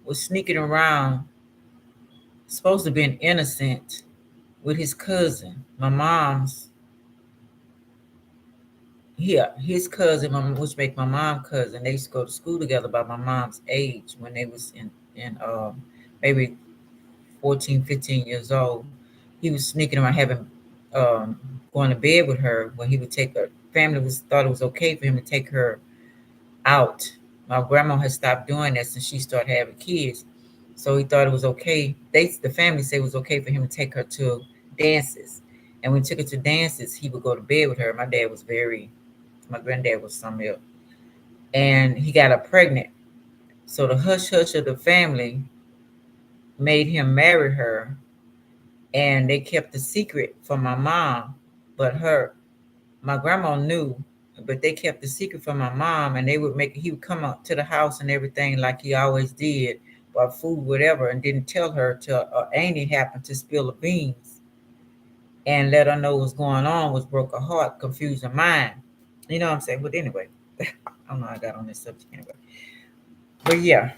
was sneaking around, supposed to be an innocent, with his cousin, my mom's. Yeah, his cousin, which make my mom cousin. They used to go to school together by my mom's age when they was in maybe 14, 15 years old. He was sneaking around having um going to bed with her when he would take her. Family was thought it was okay for him to take her out. My grandma had stopped doing that since she started having kids. So he thought it was okay. The family said it was okay for him to take her to dances. And when he took her to dances, he would go to bed with her. My granddad was some else. And he got her pregnant. So the hush hush of the family made him marry her, and they kept the secret from my mom. But my grandma knew, but they kept the secret from my mom, and he would come up to the house and everything like he always did, bought food, whatever, and didn't tell her till Annie happened to spill the beans and let her know what's going on, which broke her heart, confused her mind. You know what I'm saying? But anyway, I don't know how I got on this subject anyway. But yeah,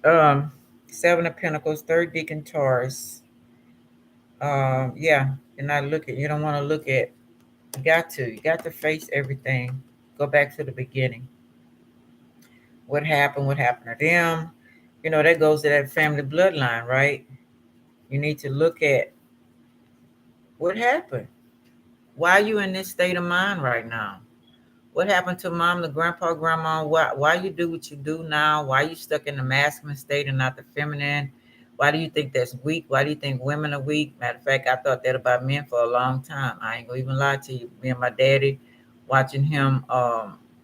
um, Seven of Pentacles, third deacon Taurus. Yeah, you don't want to look at, you got to face everything. Go back to the beginning. What happened to them? That goes to that family bloodline, right? You need to look at what happened. Why are you in this state of mind right now? What happened to mom, the grandpa, grandma? Why you do what you do now? Why you stuck in the masculine state and not the feminine? Why do you think that's weak? Why do you think women are weak? Matter of fact, I thought that about men for a long time. I ain't gonna even lie to you. Me and my daddy, watching him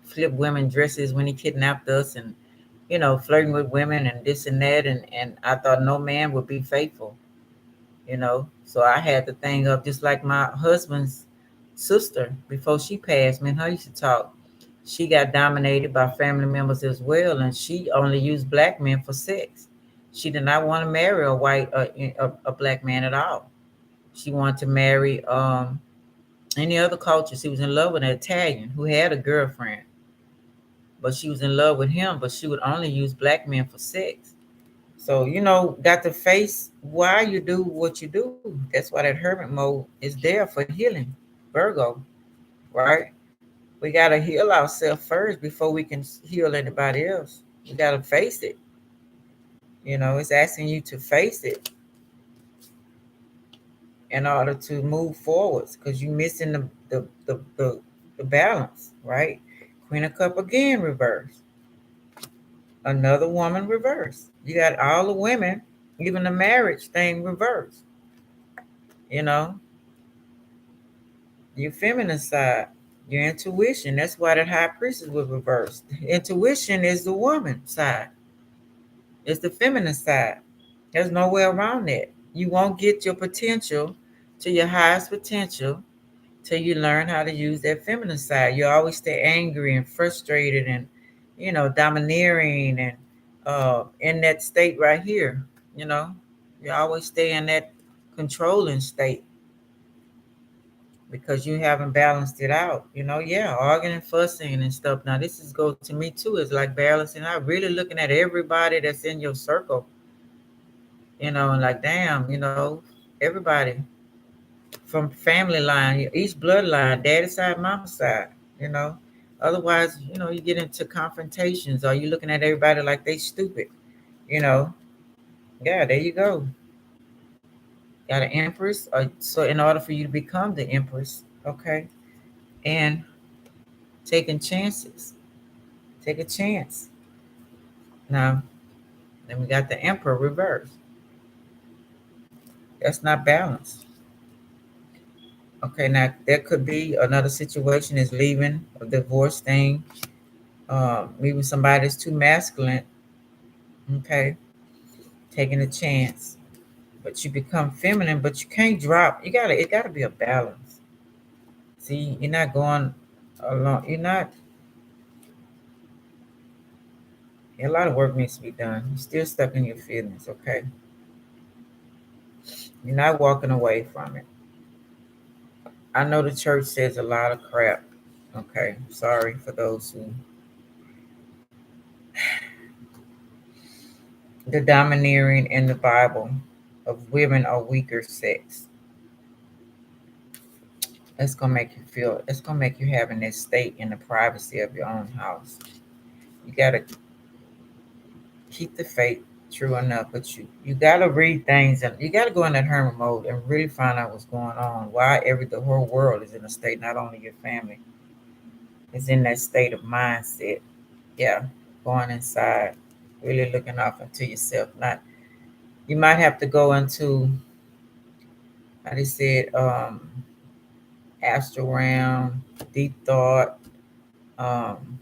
flip women dresses when he kidnapped us, and flirting with women and this and that, and I thought no man would be faithful. So I had the thing up just like my husband's sister before she passed. Me and her used to talk. She got dominated by family members as well, and she only used black men for sex. She did not want to marry a white a black man at all. She wanted to marry any other culture. She was in love with an Italian who had a girlfriend, but she was in love with him. But she would only use black men for sex. So, got to face why you do what you do. That's why that hermit mode is there for healing. Virgo, right? We got to heal ourselves first before we can heal anybody else. We got to face it. It's asking you to face it in order to move forwards because you're missing the balance, right? Queen of Cup again, reverse. Another woman, reverse. You got all the women, even the marriage thing, reverse. You know, your feminine side, your intuition. That's why that high priestess was reversed. Intuition is the woman side. It's the feminine side. There's no way around that. You won't get your potential to your highest potential till you learn how to use that feminine side. You always stay angry and frustrated and, domineering and in that state right here. You know, you always stay in that controlling state because you haven't balanced it out. Yeah, arguing and fussing and stuff. Now this is go to me too. It's like balancing out, really looking at everybody that's in your circle. And like damn, everybody from family line, each bloodline, daddy side, mama side. You know, otherwise, you get into confrontations, or you looking at everybody like they stupid. You know, yeah, there you go. Got an empress, so in order for you to become the empress, okay, and taking chances. Take a chance. Now, then we got the emperor reverse. That's not balanced. Okay, now there could be another situation is leaving a divorce thing, maybe somebody that's too masculine. Okay, taking a chance, but you become feminine, but you can't drop. It gotta be a balance. See, you're not going along. You're not. A lot of work needs to be done. You're still stuck in your feelings. Okay, you're not walking away from it. I know the church says a lot of crap. Okay, sorry for those who the domineering in the Bible of women are weaker sex. It's gonna make you feel. It's gonna make you have in this state in the privacy of your own house. You gotta keep the faith true enough, but you gotta read things and you gotta go in that hermit mode and really find out what's going on. Why the whole world is in a state, not only your family is in that state of mindset. Yeah, going inside, really looking off into yourself. Not you might have to go into how they said astral realm, deep thought, um,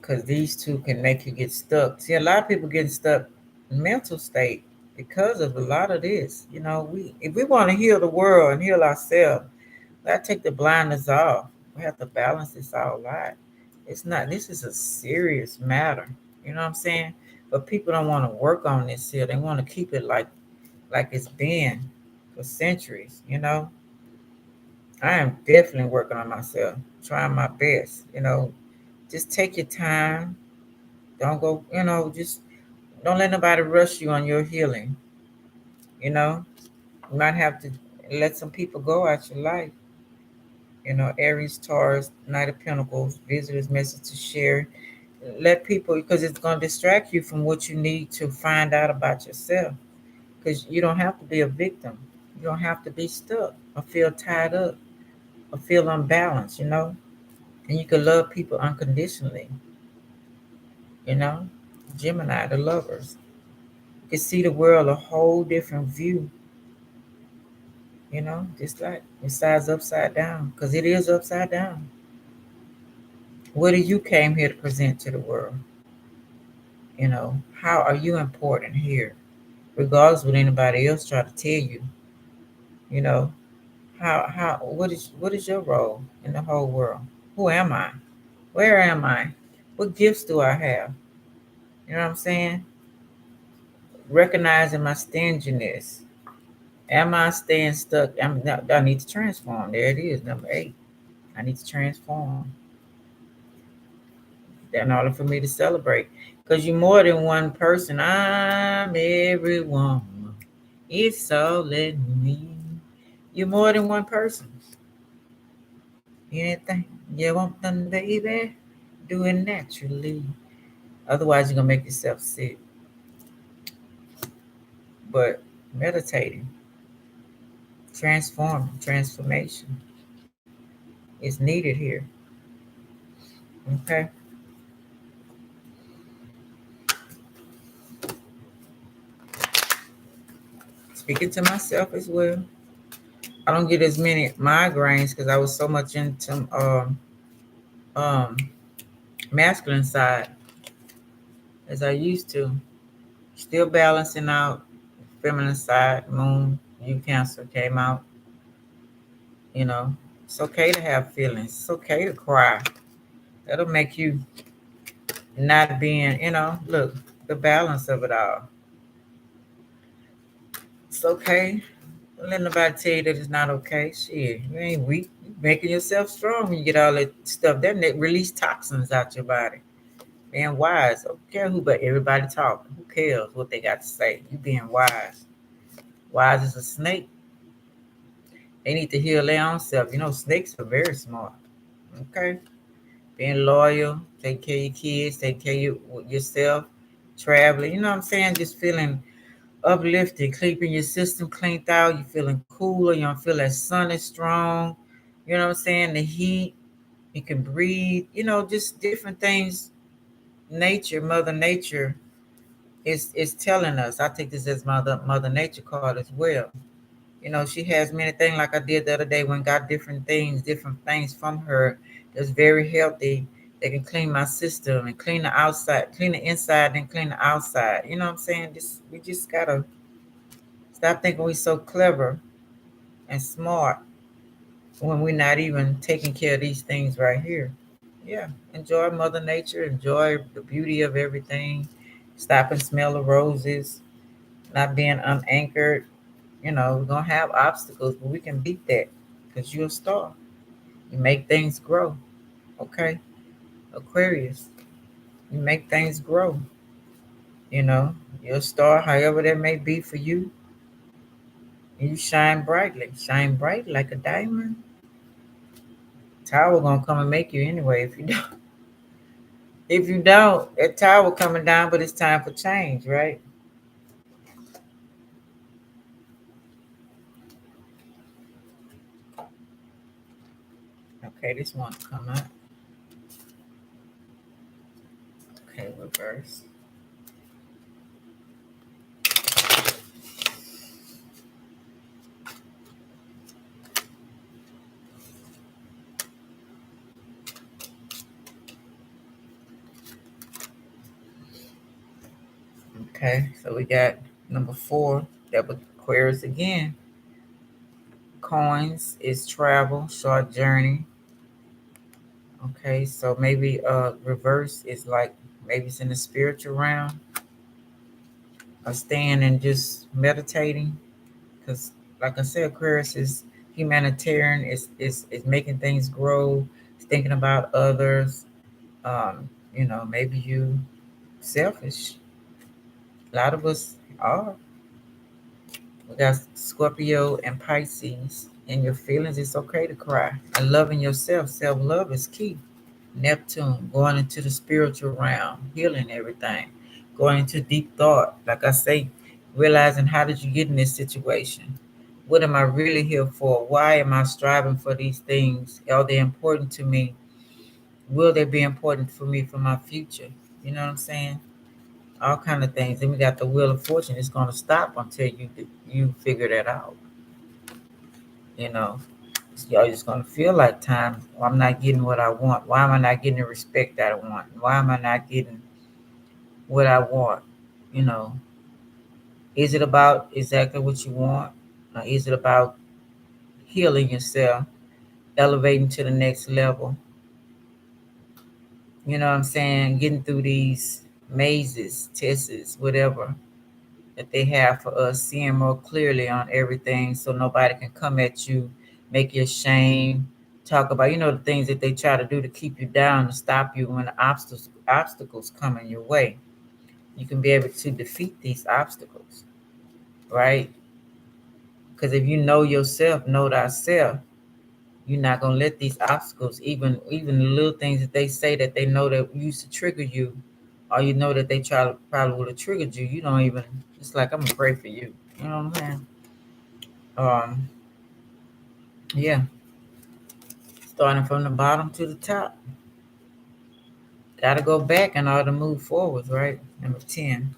because these two can make you get stuck. See, a lot of people getting stuck in mental state because of a lot of this. We if we want to heal the world and heal ourselves, we gotta take the blinders off. We have to balance this all out. It's not. This is a serious matter. You know what I'm saying? But people don't want to work on this here. They want to keep it like it's been for centuries. I am definitely working on myself, trying my best. Just take your time. Don't go, just don't let nobody rush you on your healing. You know, you might have to let some people go out your life. Aries, Taurus, Knight of Pentacles, visitors, message to share. Let people, because it's going to distract you from what you need to find out about yourself. Because you don't have to be a victim. You don't have to be stuck or feel tied up or feel unbalanced, and you can love people unconditionally, you know. Gemini, the lovers. You can see the world a whole different view, just like besides upside down, because it is upside down. What do you came here to present to the world? How are you important here? Regardless what anybody else try to tell you, you know, what is your role in the whole world? Who am I? Where am I? What gifts do I have? You know what I'm saying? Recognizing my stinginess. Am I staying stuck? I need to transform. There it is, number 8. I need to transform. In order for me to celebrate. Because you're more than one person. I'm everyone. It's all in me. You're more than one person. Anything you want done, baby, do it naturally. Otherwise, you're going to make yourself sick. But meditating, transformation is needed here. Okay? Speaking to myself as well. I don't get as many migraines because I was so much into um, masculine side as I used to. Still balancing out feminine side. Moon, you Cancer came out. You know, it's okay to have feelings. It's okay to cry. That'll make you not being, look, the balance of it all. It's okay. Don't let nobody tell you that it's not okay. Shit, you ain't weak. You making yourself strong when you get all that stuff. That release toxins out your body. Being wise. I don't care who, but everybody talking. Who cares what they got to say? You being wise. Wise as a snake. They need to heal their own self. Snakes are very smart. Okay? Being loyal, take care of your kids, take care of yourself, traveling. You know what I'm saying? Just feeling uplifted, keeping your system cleaned out. You're feeling cooler. You don't feel that sun is strong. You know what I'm saying? The heat. You can breathe. Just different things. Nature, Mother Nature is telling us. I take this as Mother Nature card as well. She has many things like I did the other day when got different things from her that's very healthy. They can clean my system and clean the outside, clean the inside and clean the outside. You know what I'm saying? We just gotta stop thinking we're so clever and smart when we're not even taking care of these things right here. Yeah, enjoy Mother Nature, enjoy the beauty of everything. Stop and smell the roses, not being unanchored. We're gonna have obstacles, but we can beat that because you're a star. You make things grow. Okay, Aquarius, you make things grow. You know, you're a star, however that may be for you. You shine bright like a diamond. Tower gonna come and make you anyway. If you don't, that tower coming down. But it's time for change, right? Okay, this one come out. Okay, reverse. Okay, so we got number 4. That was Aquarius again. Coins is travel, short journey. Okay, so maybe reverse is like maybe it's in the spiritual realm, or staying and just meditating. Because like I said, Aquarius is humanitarian, is making things grow, it's thinking about others. Maybe you selfish. A lot of us are. We got Scorpio and Pisces. In your feelings, it's okay to cry. And loving yourself, self love is key. Neptune, going into the spiritual realm, healing everything, going into deep thought. Like I say, realizing how did you get in this situation? What am I really here for? Why am I striving for these things? Are they important to me? Will they be important for me for my future? You know what I'm saying? All kind of things. Then we got the wheel of fortune. It's going to stop until you figure that out. You know, y'all just going to feel like time. Well, I'm not getting what I want. Why am I not getting the respect that I want? Why am I not getting what I want? You know, is it about exactly what you want? Or is it about healing yourself, elevating to the next level? You know what I'm saying? Getting through these mazes, tests, whatever that they have for us, seeing more clearly on everything so nobody can come at you, make you ashamed, talk about, the things that they try to do to keep you down, to stop you when the obstacles come in your way. You can be able to defeat these obstacles, right? Because if you know yourself, know thyself, you're not gonna let these obstacles, even the little things that they say that they know that used to trigger you, or you know that they try to probably would have triggered you. You don't even. It's like I'm gonna pray for you. You know what I'm saying? Um, yeah. Starting from the bottom to the top. Got to go back in order to move forward, right? Number 10,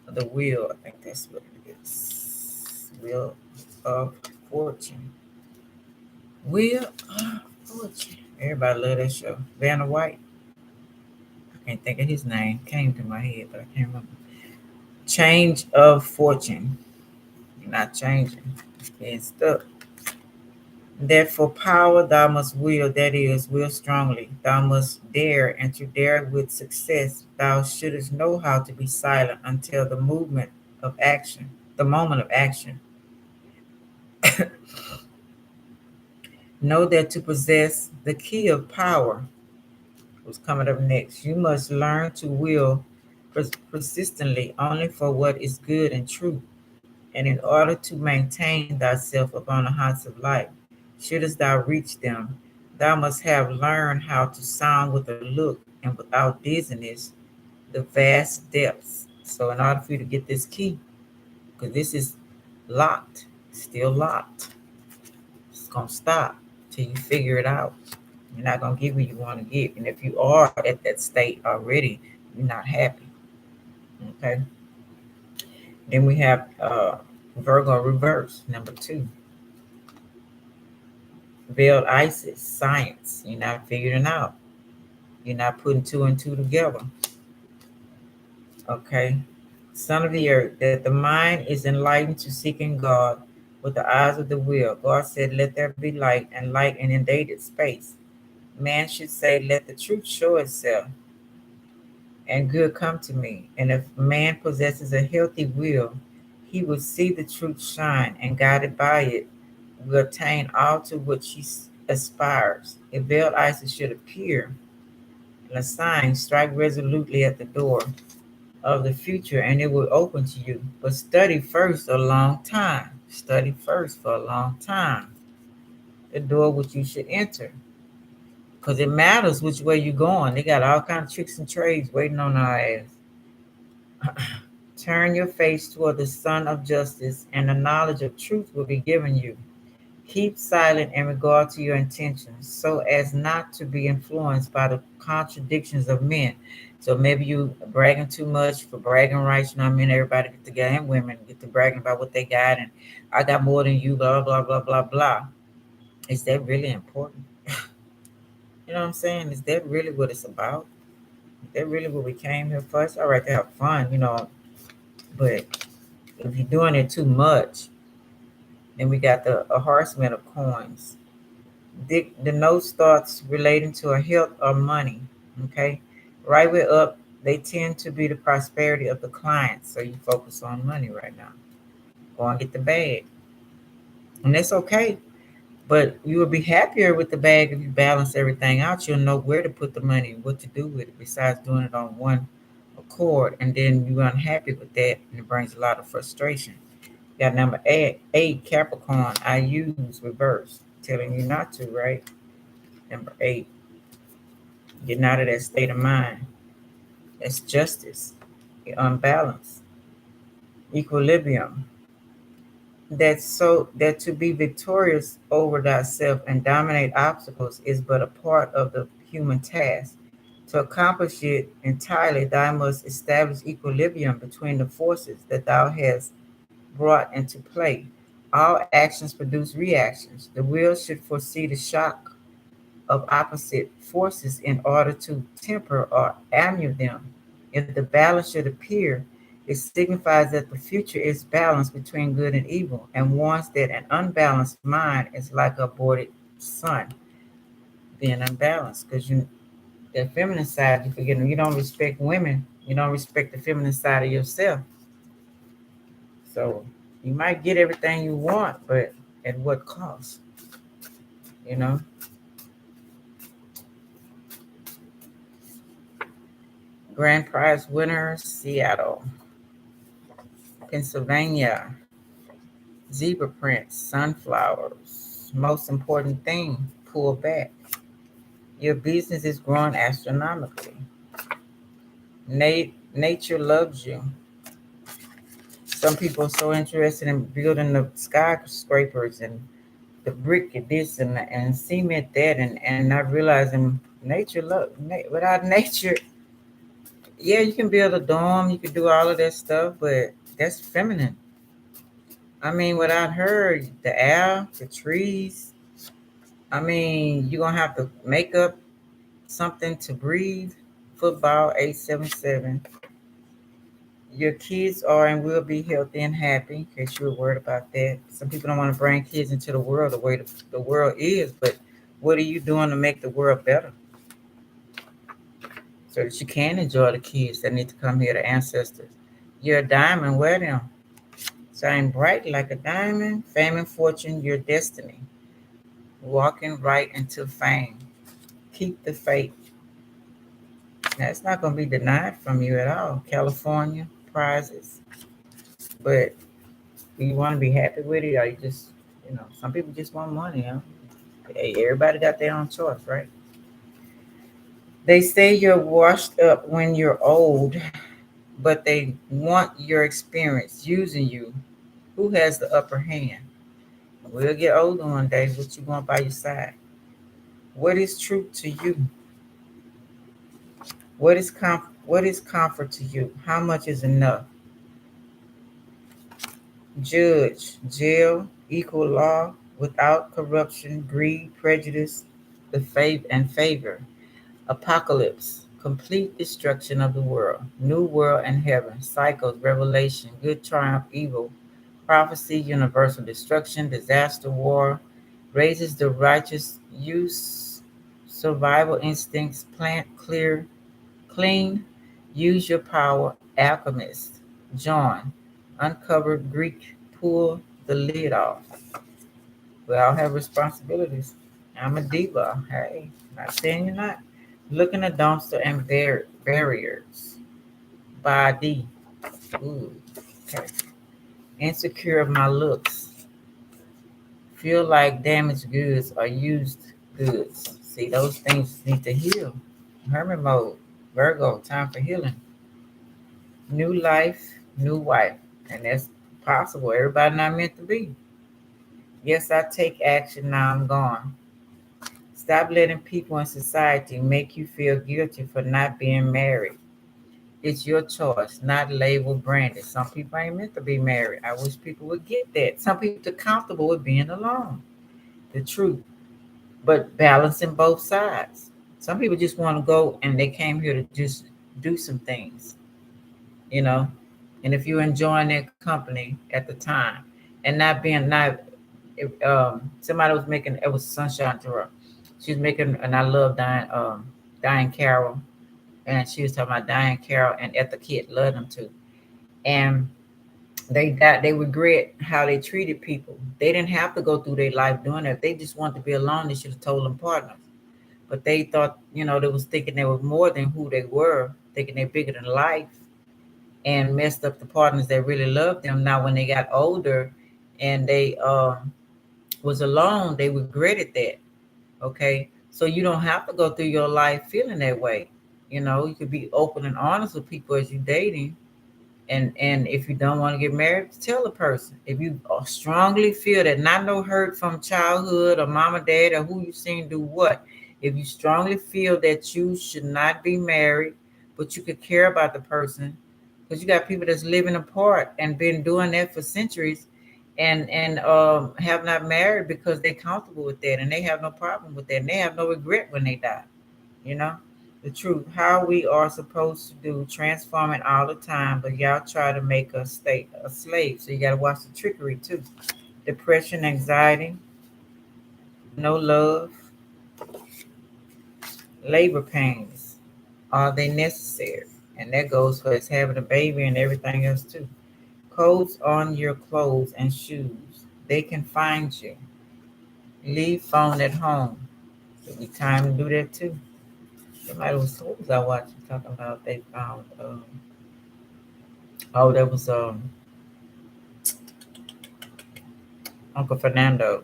the wheel. I think that's what it is. Wheel of fortune. Wheel of fortune. Everybody love that show. Vanna White. I can't think of his name. Came to my head, but I can't remember. Change of fortune. You're not changing. Being stuck. Therefore, power thou must will, that is, will strongly. Thou must dare, and to dare with success, thou shouldest know how to be silent until the moment of action. Know that to possess the key of power, what's coming up next, you must learn to will persistently only for what is good and true. And in order to maintain thyself upon the heights of life, shouldst thou reach them, thou must have learned how to sound with a look and without dizziness the vast depths. So, in order for you to get this key, because this is locked, still locked, it's going to stop till you figure it out. You're not going to get where you want to get. And if you are at that state already, you're not happy. Okay. Then we have Virgo reverse, number 2. Veiled Isis, science. You're not figuring out. You're not putting two and two together. Okay. Son of the earth, that the mind is enlightened to seeking God with the eyes of the will. God said, let there be light, and light inundated space. Man should say, let the truth show itself, and good come to me. And if man possesses a healthy will, he will see the truth shine, and guided by it, will attain all to which he aspires. If veiled Isis should appear, and a sign, strike resolutely at the door of the future and it will open to you. But study first a long time. Study first for a long time. The door which you should enter. Because it matters which way you're going. They got all kinds of tricks and trades waiting on our ass. Turn your face toward the sun of justice, and the knowledge of truth will be given you. Keep silent in regard to your intentions, so as not to be influenced by the contradictions of men. So maybe you bragging too much for bragging rights. You know what I mean? Everybody get together, and women get to bragging about what they got, and I got more than you, blah, blah, blah, blah, blah. Is that really important? You know what I'm saying? Is that really what it's about? Is that really what we came here for? It's all right to have fun, but if you're doing it too much, then we got the horseman of coins. The notes thoughts relating to a health or money. Okay, right way up, they tend to be the prosperity of the client. So you focus on money right now. Go and get the bag, and that's okay. But you will be happier with the bag if you balance everything out. You'll know where to put the money, what to do with it, besides doing it on one accord, and then you're unhappy with that, and it brings a lot of frustration. Got number eight, Capricorn. I use reverse, telling you not to, right? Number 8, getting out of that state of mind. That's justice, unbalance, equilibrium. that to be victorious over thyself and dominate obstacles is but a part of the human task. To accomplish it entirely, thou must establish equilibrium between the forces that thou hast brought into play. All actions produce reactions. The will should foresee the shock of opposite forces in order to temper or annul them. If the balance should appear, it signifies that the future is balanced between good and evil, and warns that an unbalanced mind is like a aborted sun being unbalanced. Because you, the feminine side, you forget, you don't respect women, you don't respect the feminine side of yourself. So you might get everything you want, but at what cost? You know, Grand Prize winners, Seattle, Pennsylvania, zebra prints, sunflowers. Most important thing, pull back. Your business is growing astronomically. Nature loves you. Some people are so interested in building the skyscrapers and the brick and this and cement that and not realizing nature love without nature. Yeah, you can build a dome, you can do all of that stuff, but that's feminine. I mean, without her, the air, the trees, I mean, you're gonna have to make up something to breathe. Football 877. Your kids are and will be healthy and happy, in case you're worried about that. Some people don't want to bring kids into the world the way the world is, but what are you doing to make the world better so that you can enjoy the kids that need to come here, the ancestors? You're a diamond, wear them. Shine bright like a diamond, fame and fortune, your destiny. Walking right into fame. Keep the faith. That's not going to be denied from you at all. California prizes, but do you want to be happy with it, or you just, some people just want money. Hey, everybody got their own choice, right? They say you're washed up when you're old, but they want your experience using you. Who has the upper hand? We'll get older one day. What you want by your side? What is truth to you? What is comfort to you? How much is enough? Judge, jail, equal law, without corruption, greed, prejudice, the faith and favor. Apocalypse, complete destruction of the world, new world and heaven, cycles, revelation, good triumph, evil, prophecy, universal destruction, disaster, war, raises the righteous, use survival instincts, plant clear, clean, use your power, alchemist, John, uncovered Greek, pull the lid off. We all have responsibilities. I'm a diva. Hey, not saying you're not. Looking at dumpster and barriers. Body. Ooh, okay. Insecure of my looks. Feel like damaged goods or used goods. See, those things need to heal. Hermit mode. Virgo, time for healing. New life, new wife. And that's possible. Everybody not meant to be. Yes, I take action. Now I'm gone. Stop letting people in society make you feel guilty for not being married. It's your choice, not labeled branded. Some people ain't meant to be married. I wish people would get that. Some people are comfortable with being alone. The truth. But balancing both sides. Some people just want to go and they came here to just do some things, you know. And if you're enjoying their company at the time and not being not somebody was making it was sunshine to her. She was making and I love Diane Carroll and she was talking about Diane Carroll and Etta Kid love them too. And they regret how they treated people. They didn't have to go through their life doing that. If they just wanted to be alone, they should have told them partners. But they thought, they was thinking they were more than who they were, thinking they're bigger than life and messed up the partners that really loved them. Now when they got older and they was alone, they regretted that. Okay. So you don't have to go through your life feeling that way. You could be open and honest with people as you dating And if you don't want to get married, tell the person. If you strongly feel that, not no hurt from childhood or mama, dad, or who you seen do what. If you strongly feel that you should not be married, but you could care about the person, because you got people that's living apart and been doing that for centuries, and have not married because they're comfortable with that and they have no problem with that and they have no regret when they die. You know, the truth, how we are supposed to do, transforming all the time, but y'all try to make us stay a slave. So you got to watch the trickery too. Depression, anxiety, no love, labor pains. Are they necessary? And that goes for us having a baby and everything else too. Codes on your clothes and shoes. They can find you. Leave phone at home. It'll be time to do that too. Somebody was, what was I watching talking about? They found oh, that was Uncle Fernando.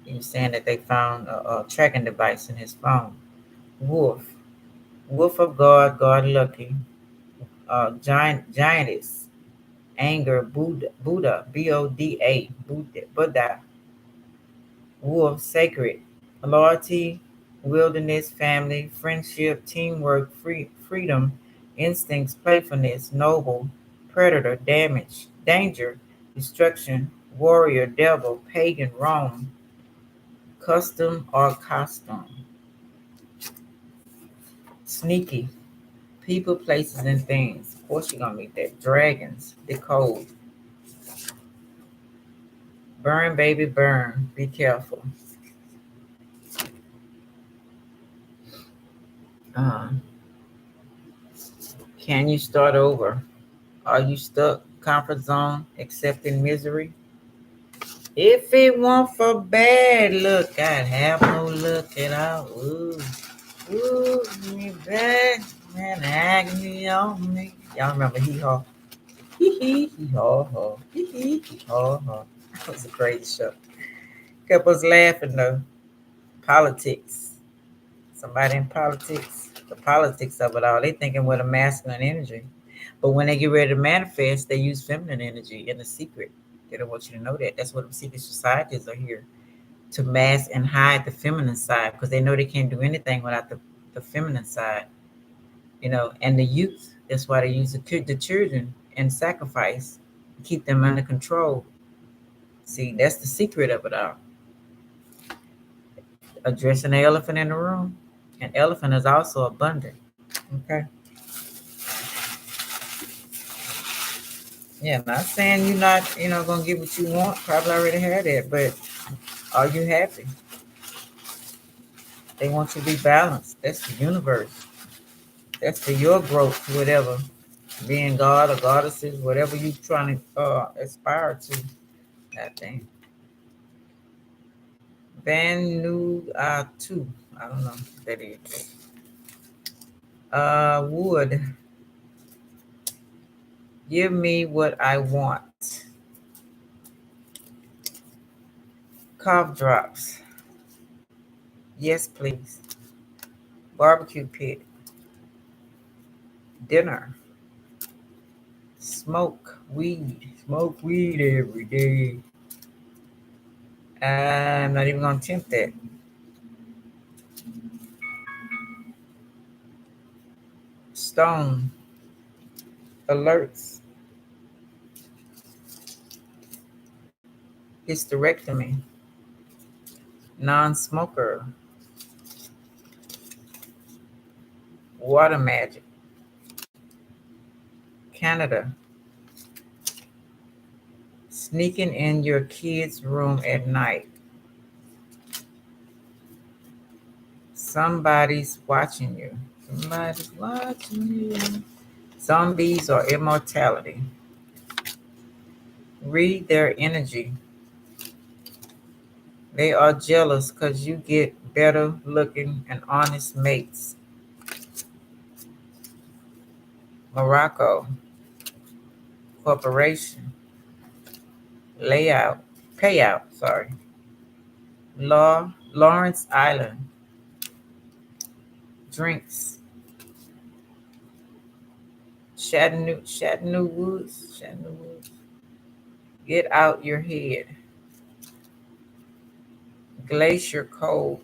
He was saying that they found a tracking device in his phone. Wolf, wolf of God, God lucky. Giantess, anger, Buddha, Boda, Buddha. Wolf, sacred, loyalty, wilderness, family, friendship, teamwork, freedom, instincts, playfulness, noble, predator, damage, danger, destruction, warrior, devil, pagan, Rome, custom or costume, sneaky, people, places, and things. Of course, you're gonna meet that. Dragons, the cold, burn, baby, burn. Be careful. Uh, can you start over? Are you stuck? Comfort zone, accepting misery. If it weren't for bad luck, I'd have no luck at all. Ooh, ooh, me back, man, agony on me. Y'all remember hee haw? Hee hee hee haw haw. Hee hee hee haw haw. That was a great show. Kept us laughing though. Politics. Somebody in politics. The politics of it all. They thinking with a masculine energy. But when they get ready to manifest, they use feminine energy in the secret. They don't want you to know that. That's what the secret societies are here to mask and hide the feminine side because they know they can't do anything without the feminine side, and the youth. That's why they use the children and sacrifice, keep them under control. See, that's the secret of it all. Addressing the elephant in the room. An elephant is also abundant. Okay. Yeah, not saying you're not, gonna get what you want. Probably already had that, but are you happy? They want you to be balanced. That's the universe. That's for your growth, whatever. Being God or goddesses, whatever you trying to aspire to. That thing. Vanuatu. I don't know what that is. Wood. Give me what I want. Cough drops. Yes, please. Barbecue pit. Dinner. Smoke weed. Smoke weed every day. I'm not even gonna attempt that. Stone. Alerts. Hysterectomy. Non-smoker. Water magic. Canada. Sneaking in your kid's room at night. Somebody's watching you. Somebody's watching you. Zombies or immortality. Read their energy. They are jealous because you get better looking and honest mates. Morocco. Corporation. Layout. Payout, sorry. Lawrence Island. Drinks. Chattanooga. Get out your head. Glacier cold.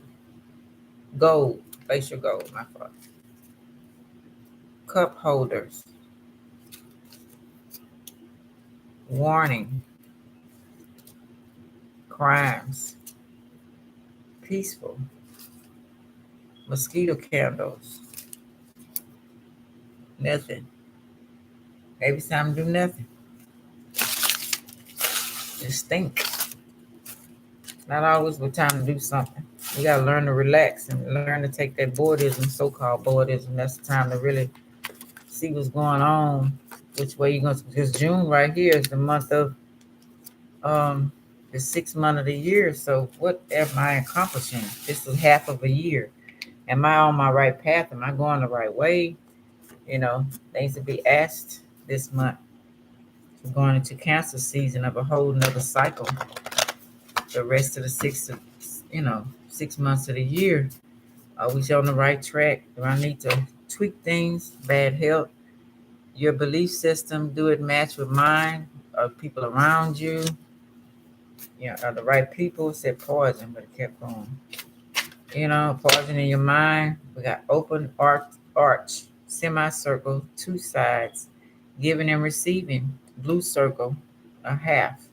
Gold. Glacier gold, my fault. Cup holders. Warning. Crimes. Peaceful. Mosquito candles. Nothing. Maybe it's time to do nothing. Just think. Not always the time to do something. You gotta learn to relax and learn to take that boredom, so-called boredom. That's the time to really see what's going on, which way you're going. Because June right here is the month of um the 6th month of the year. So what am I accomplishing? This is half of a year. Am I on my right path? Am I going the right way? Things to be asked this month. We're going into Cancer season of a whole nother cycle. The rest of the 6 months of the year. Are we on the right track? Do I need to tweak things? Bad health? Your belief system, do it match with mine? Are people around you? Are the right people? It said poison, but it kept going. Poison in your mind. We got open arch, semicircle, two sides, giving and receiving. Blue circle, a half,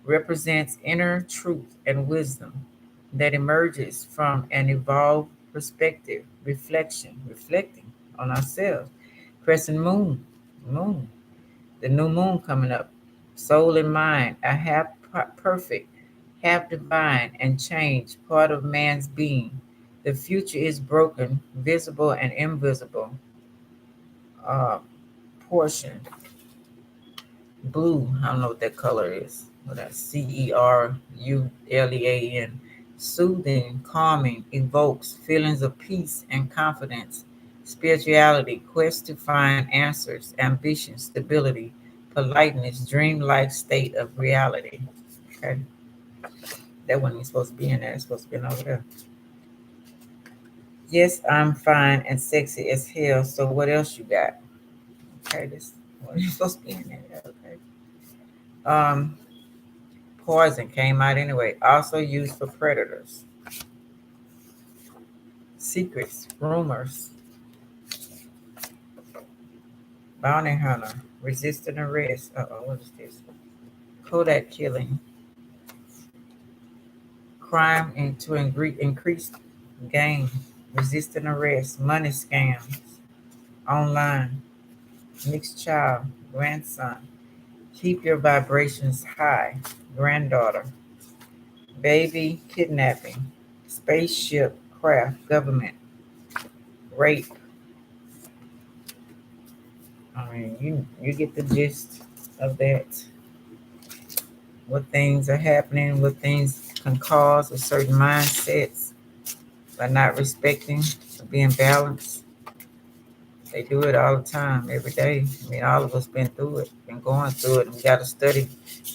represents inner truth and wisdom that emerges from an evolved perspective, reflecting on ourselves. Crescent moon, the new moon coming up. Soul and mind, a half perfect, half divine and change, part of man's being. The future is broken, visible and invisible. Uh, Portion, blue, I don't know what that color is. Well, that's CERULEAN. Soothing, calming, evokes feelings of peace and confidence. Spirituality, quest to find answers, ambition, stability, politeness, dreamlike state of reality. Okay, that wasn't even supposed to be in there. It's supposed to be over there. Yes, I'm fine and sexy as hell. So what else you got? Okay, this what you supposed to be in there. Okay. Poison came out anyway. Also used for predators. Secrets, rumors, bounty hunter, resisting arrest. What is this? Kodak killing. Crime into increased gain. Resisting arrest. Money scams. Online. Mixed child. Grandson. Keep your vibrations high. Granddaughter. Baby kidnapping. Spaceship. Craft. Government. Rape. I mean, you get the gist of that. What things are happening, what things can cause with certain mindsets by not respecting, being balanced. They do it all the time, every day. I mean, all of us been through it, been going through it. And we got to study,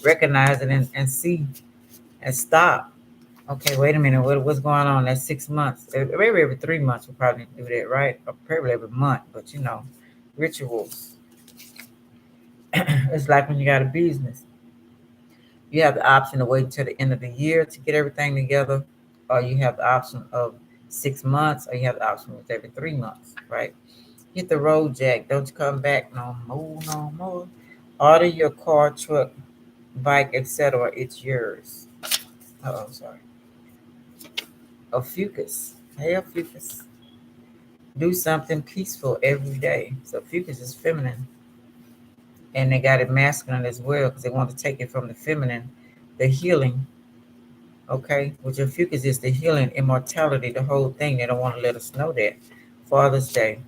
recognize it, and see and stop. Okay, wait a minute. What's going on? That's 6 months. Maybe every 3 months we probably do that, right? Or probably every month. But rituals. It's like when you got a business. You have the option to wait until the end of the year to get everything together, or you have the option of 6 months, or you have the option of every 3 months, right? Hit the road, Jack. Don't you come back no more, no more. Order your car, truck, bike, etc. It's yours. Oh, I'm sorry. A fucus. Hey, a fucus. Do something peaceful every day. So fucus is feminine, and they got it masculine as well because they want to take it from the feminine, the healing. Okay, which your fucus is the healing, immortality, the whole thing. They don't want to let us know that. Father's Day,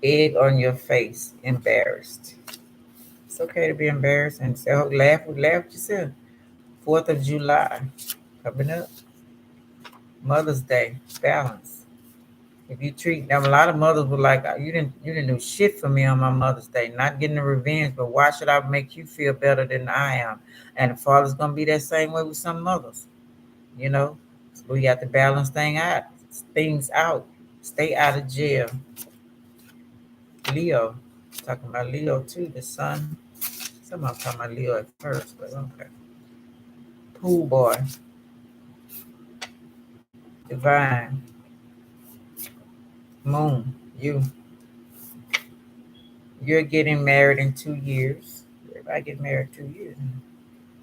egg on your face, embarrassed. It's okay to be embarrassed and say, oh, laugh at yourself. 4th of July, coming up. Mother's Day, balance. If you treat them, a lot of mothers were like, you didn't do shit for me on my Mother's Day. Not getting the revenge, but why should I make you feel better than I am? And the father's gonna be that same way with some mothers. You know, so we got to balance things out. Stay out of jail. Leo. Talking about Leo too, the sun. Someone talking about Leo at first, but okay. Pool boy, divine, moon, you. You're getting married in 2 years. Everybody get married 2 years.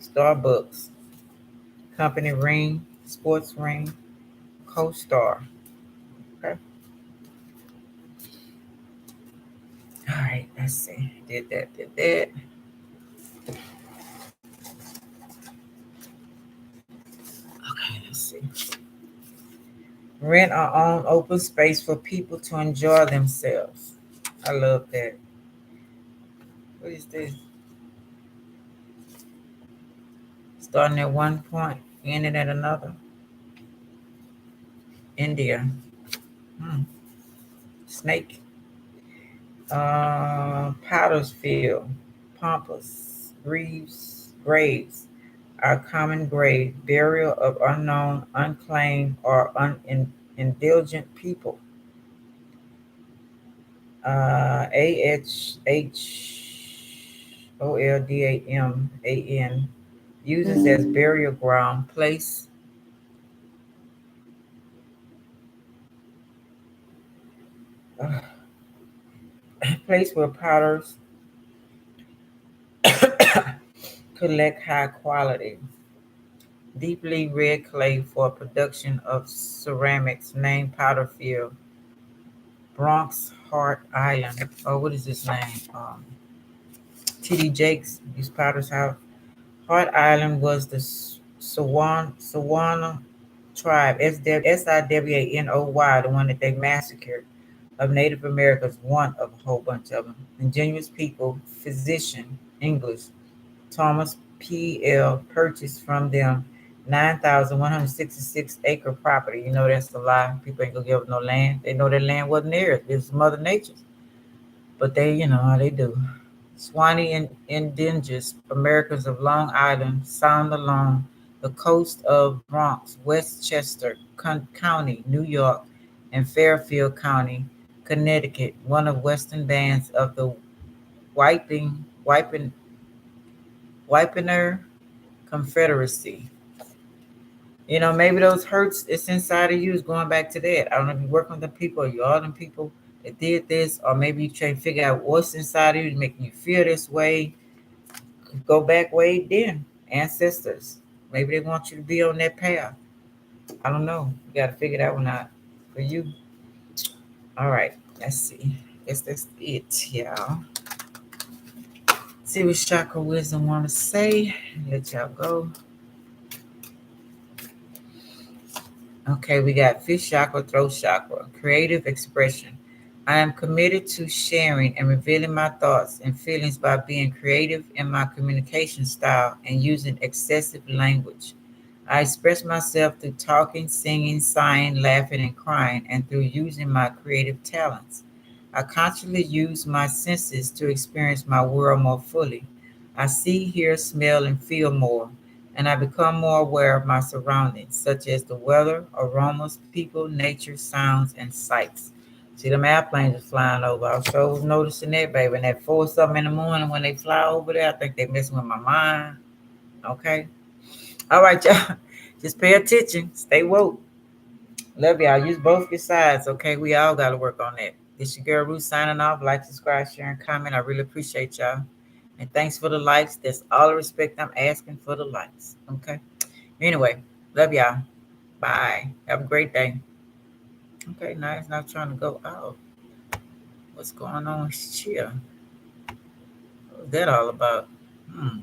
Starbucks, company ring, sports ring, co-star. Okay. All right, let's see. Did that, did that. Okay, let's see. Rent or own open space for people to enjoy themselves. I love that. What is this? Starting at one point, ending at another. India. Hmm. Snake. Powdersfield. Pampas. Graves. Our common grave. Burial of unknown, unclaimed, or indulgent people. AHHOLDAMAN uses as burial ground, uh, place where potters collect high quality, deeply red clay for production of ceramics. Named Powderfield, Bronx, Hart Island. Oh, what is this name? T.D. Jakes used Powder's house. Hart Island was the Sawana tribe, Siwanoy, the one that they massacred, of Native Americans, one of a whole bunch of them. Ingenious people, physician, English, Thomas P.L. purchased from them 9,166-acre property. You know that's a lie. People ain't gonna give up no land. They know that land wasn't theirs. It was Mother Nature's. But they, you know how they do. Swanee and indigenous Americans of Long Island sound along the coast of Bronx, Westchester County, New York, and Fairfield County, Connecticut, one of western bands of the Wiping, Wipener Confederacy. You know, maybe those hurts it's inside of you is going back to that. I don't know if you work with the people or you are them people that did this, or maybe you try to figure out what's inside of you making you feel this way. Go back way then. Ancestors. Maybe they want you to be on that path. I don't know. You gotta figure that one out for you. All right. Let's see. Guess that's it, y'all. See what chakra wisdom want to say. Let y'all go. Okay, we got fish chakra, throat chakra, creative expression. I am committed to sharing and revealing my thoughts and feelings by being creative in my communication style and using excessive language. I express myself through talking, singing, sighing, laughing, and crying, and through using my creative talents. I consciously use my senses to experience my world more fully. I see, hear, smell, and feel more, and I become more aware of my surroundings, such as the weather, aromas, people, nature, sounds, and sights. See, them airplanes are flying over. I sure was noticing that, baby. And at 4 something in the morning when they fly over there, I think they messing with my mind. Okay. All right, y'all. Just pay attention. Stay woke. Love y'all. Use both your sides. Okay. We all got to work on that. This your girl Ruth signing off. Like, subscribe, share, and comment. I really appreciate y'all. And thanks for the likes. That's all the respect I'm asking for the likes. Okay. Anyway, love y'all. Bye. Have a great day. Okay. Now it's not trying to go out. What's going on here? What's that all about? Hmm.